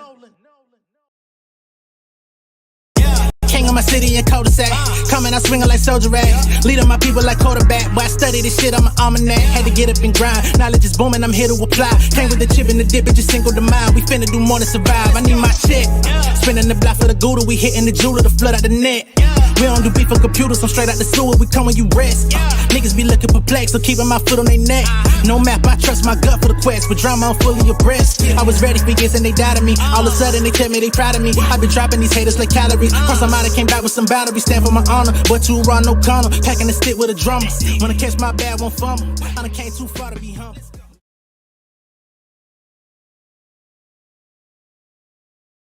King of my city and cul-de-sac. Coming out swinging like soldier rags. Leading my people like quarterback. Boy, I study this shit, I'm an almanac. Had to get up and grind. Knowledge is booming, I'm here to apply. Came with the chip and the dip, it just single the mind. We finna do more than survive. I need my check. Spinning the block for the gouda. We hitting the jeweler to flood out the net. We don't do beef for computers, I'm straight out the sewer. We come when you rest. Niggas be looking perplexed, so keeping my foot on their neck. No map, I trust my gut for the quest. With drama, I'm fully abreast. I was ready for years and they doubted me. All of a sudden they tell me they proud of me. I been dropping these haters like calories. Cross them out, I came back with some boundaries. Stand for my honor, but too raw, no corner. Packing the stick with a drummer. Wanna catch my bad, won't fumble. I done came too far to be humble.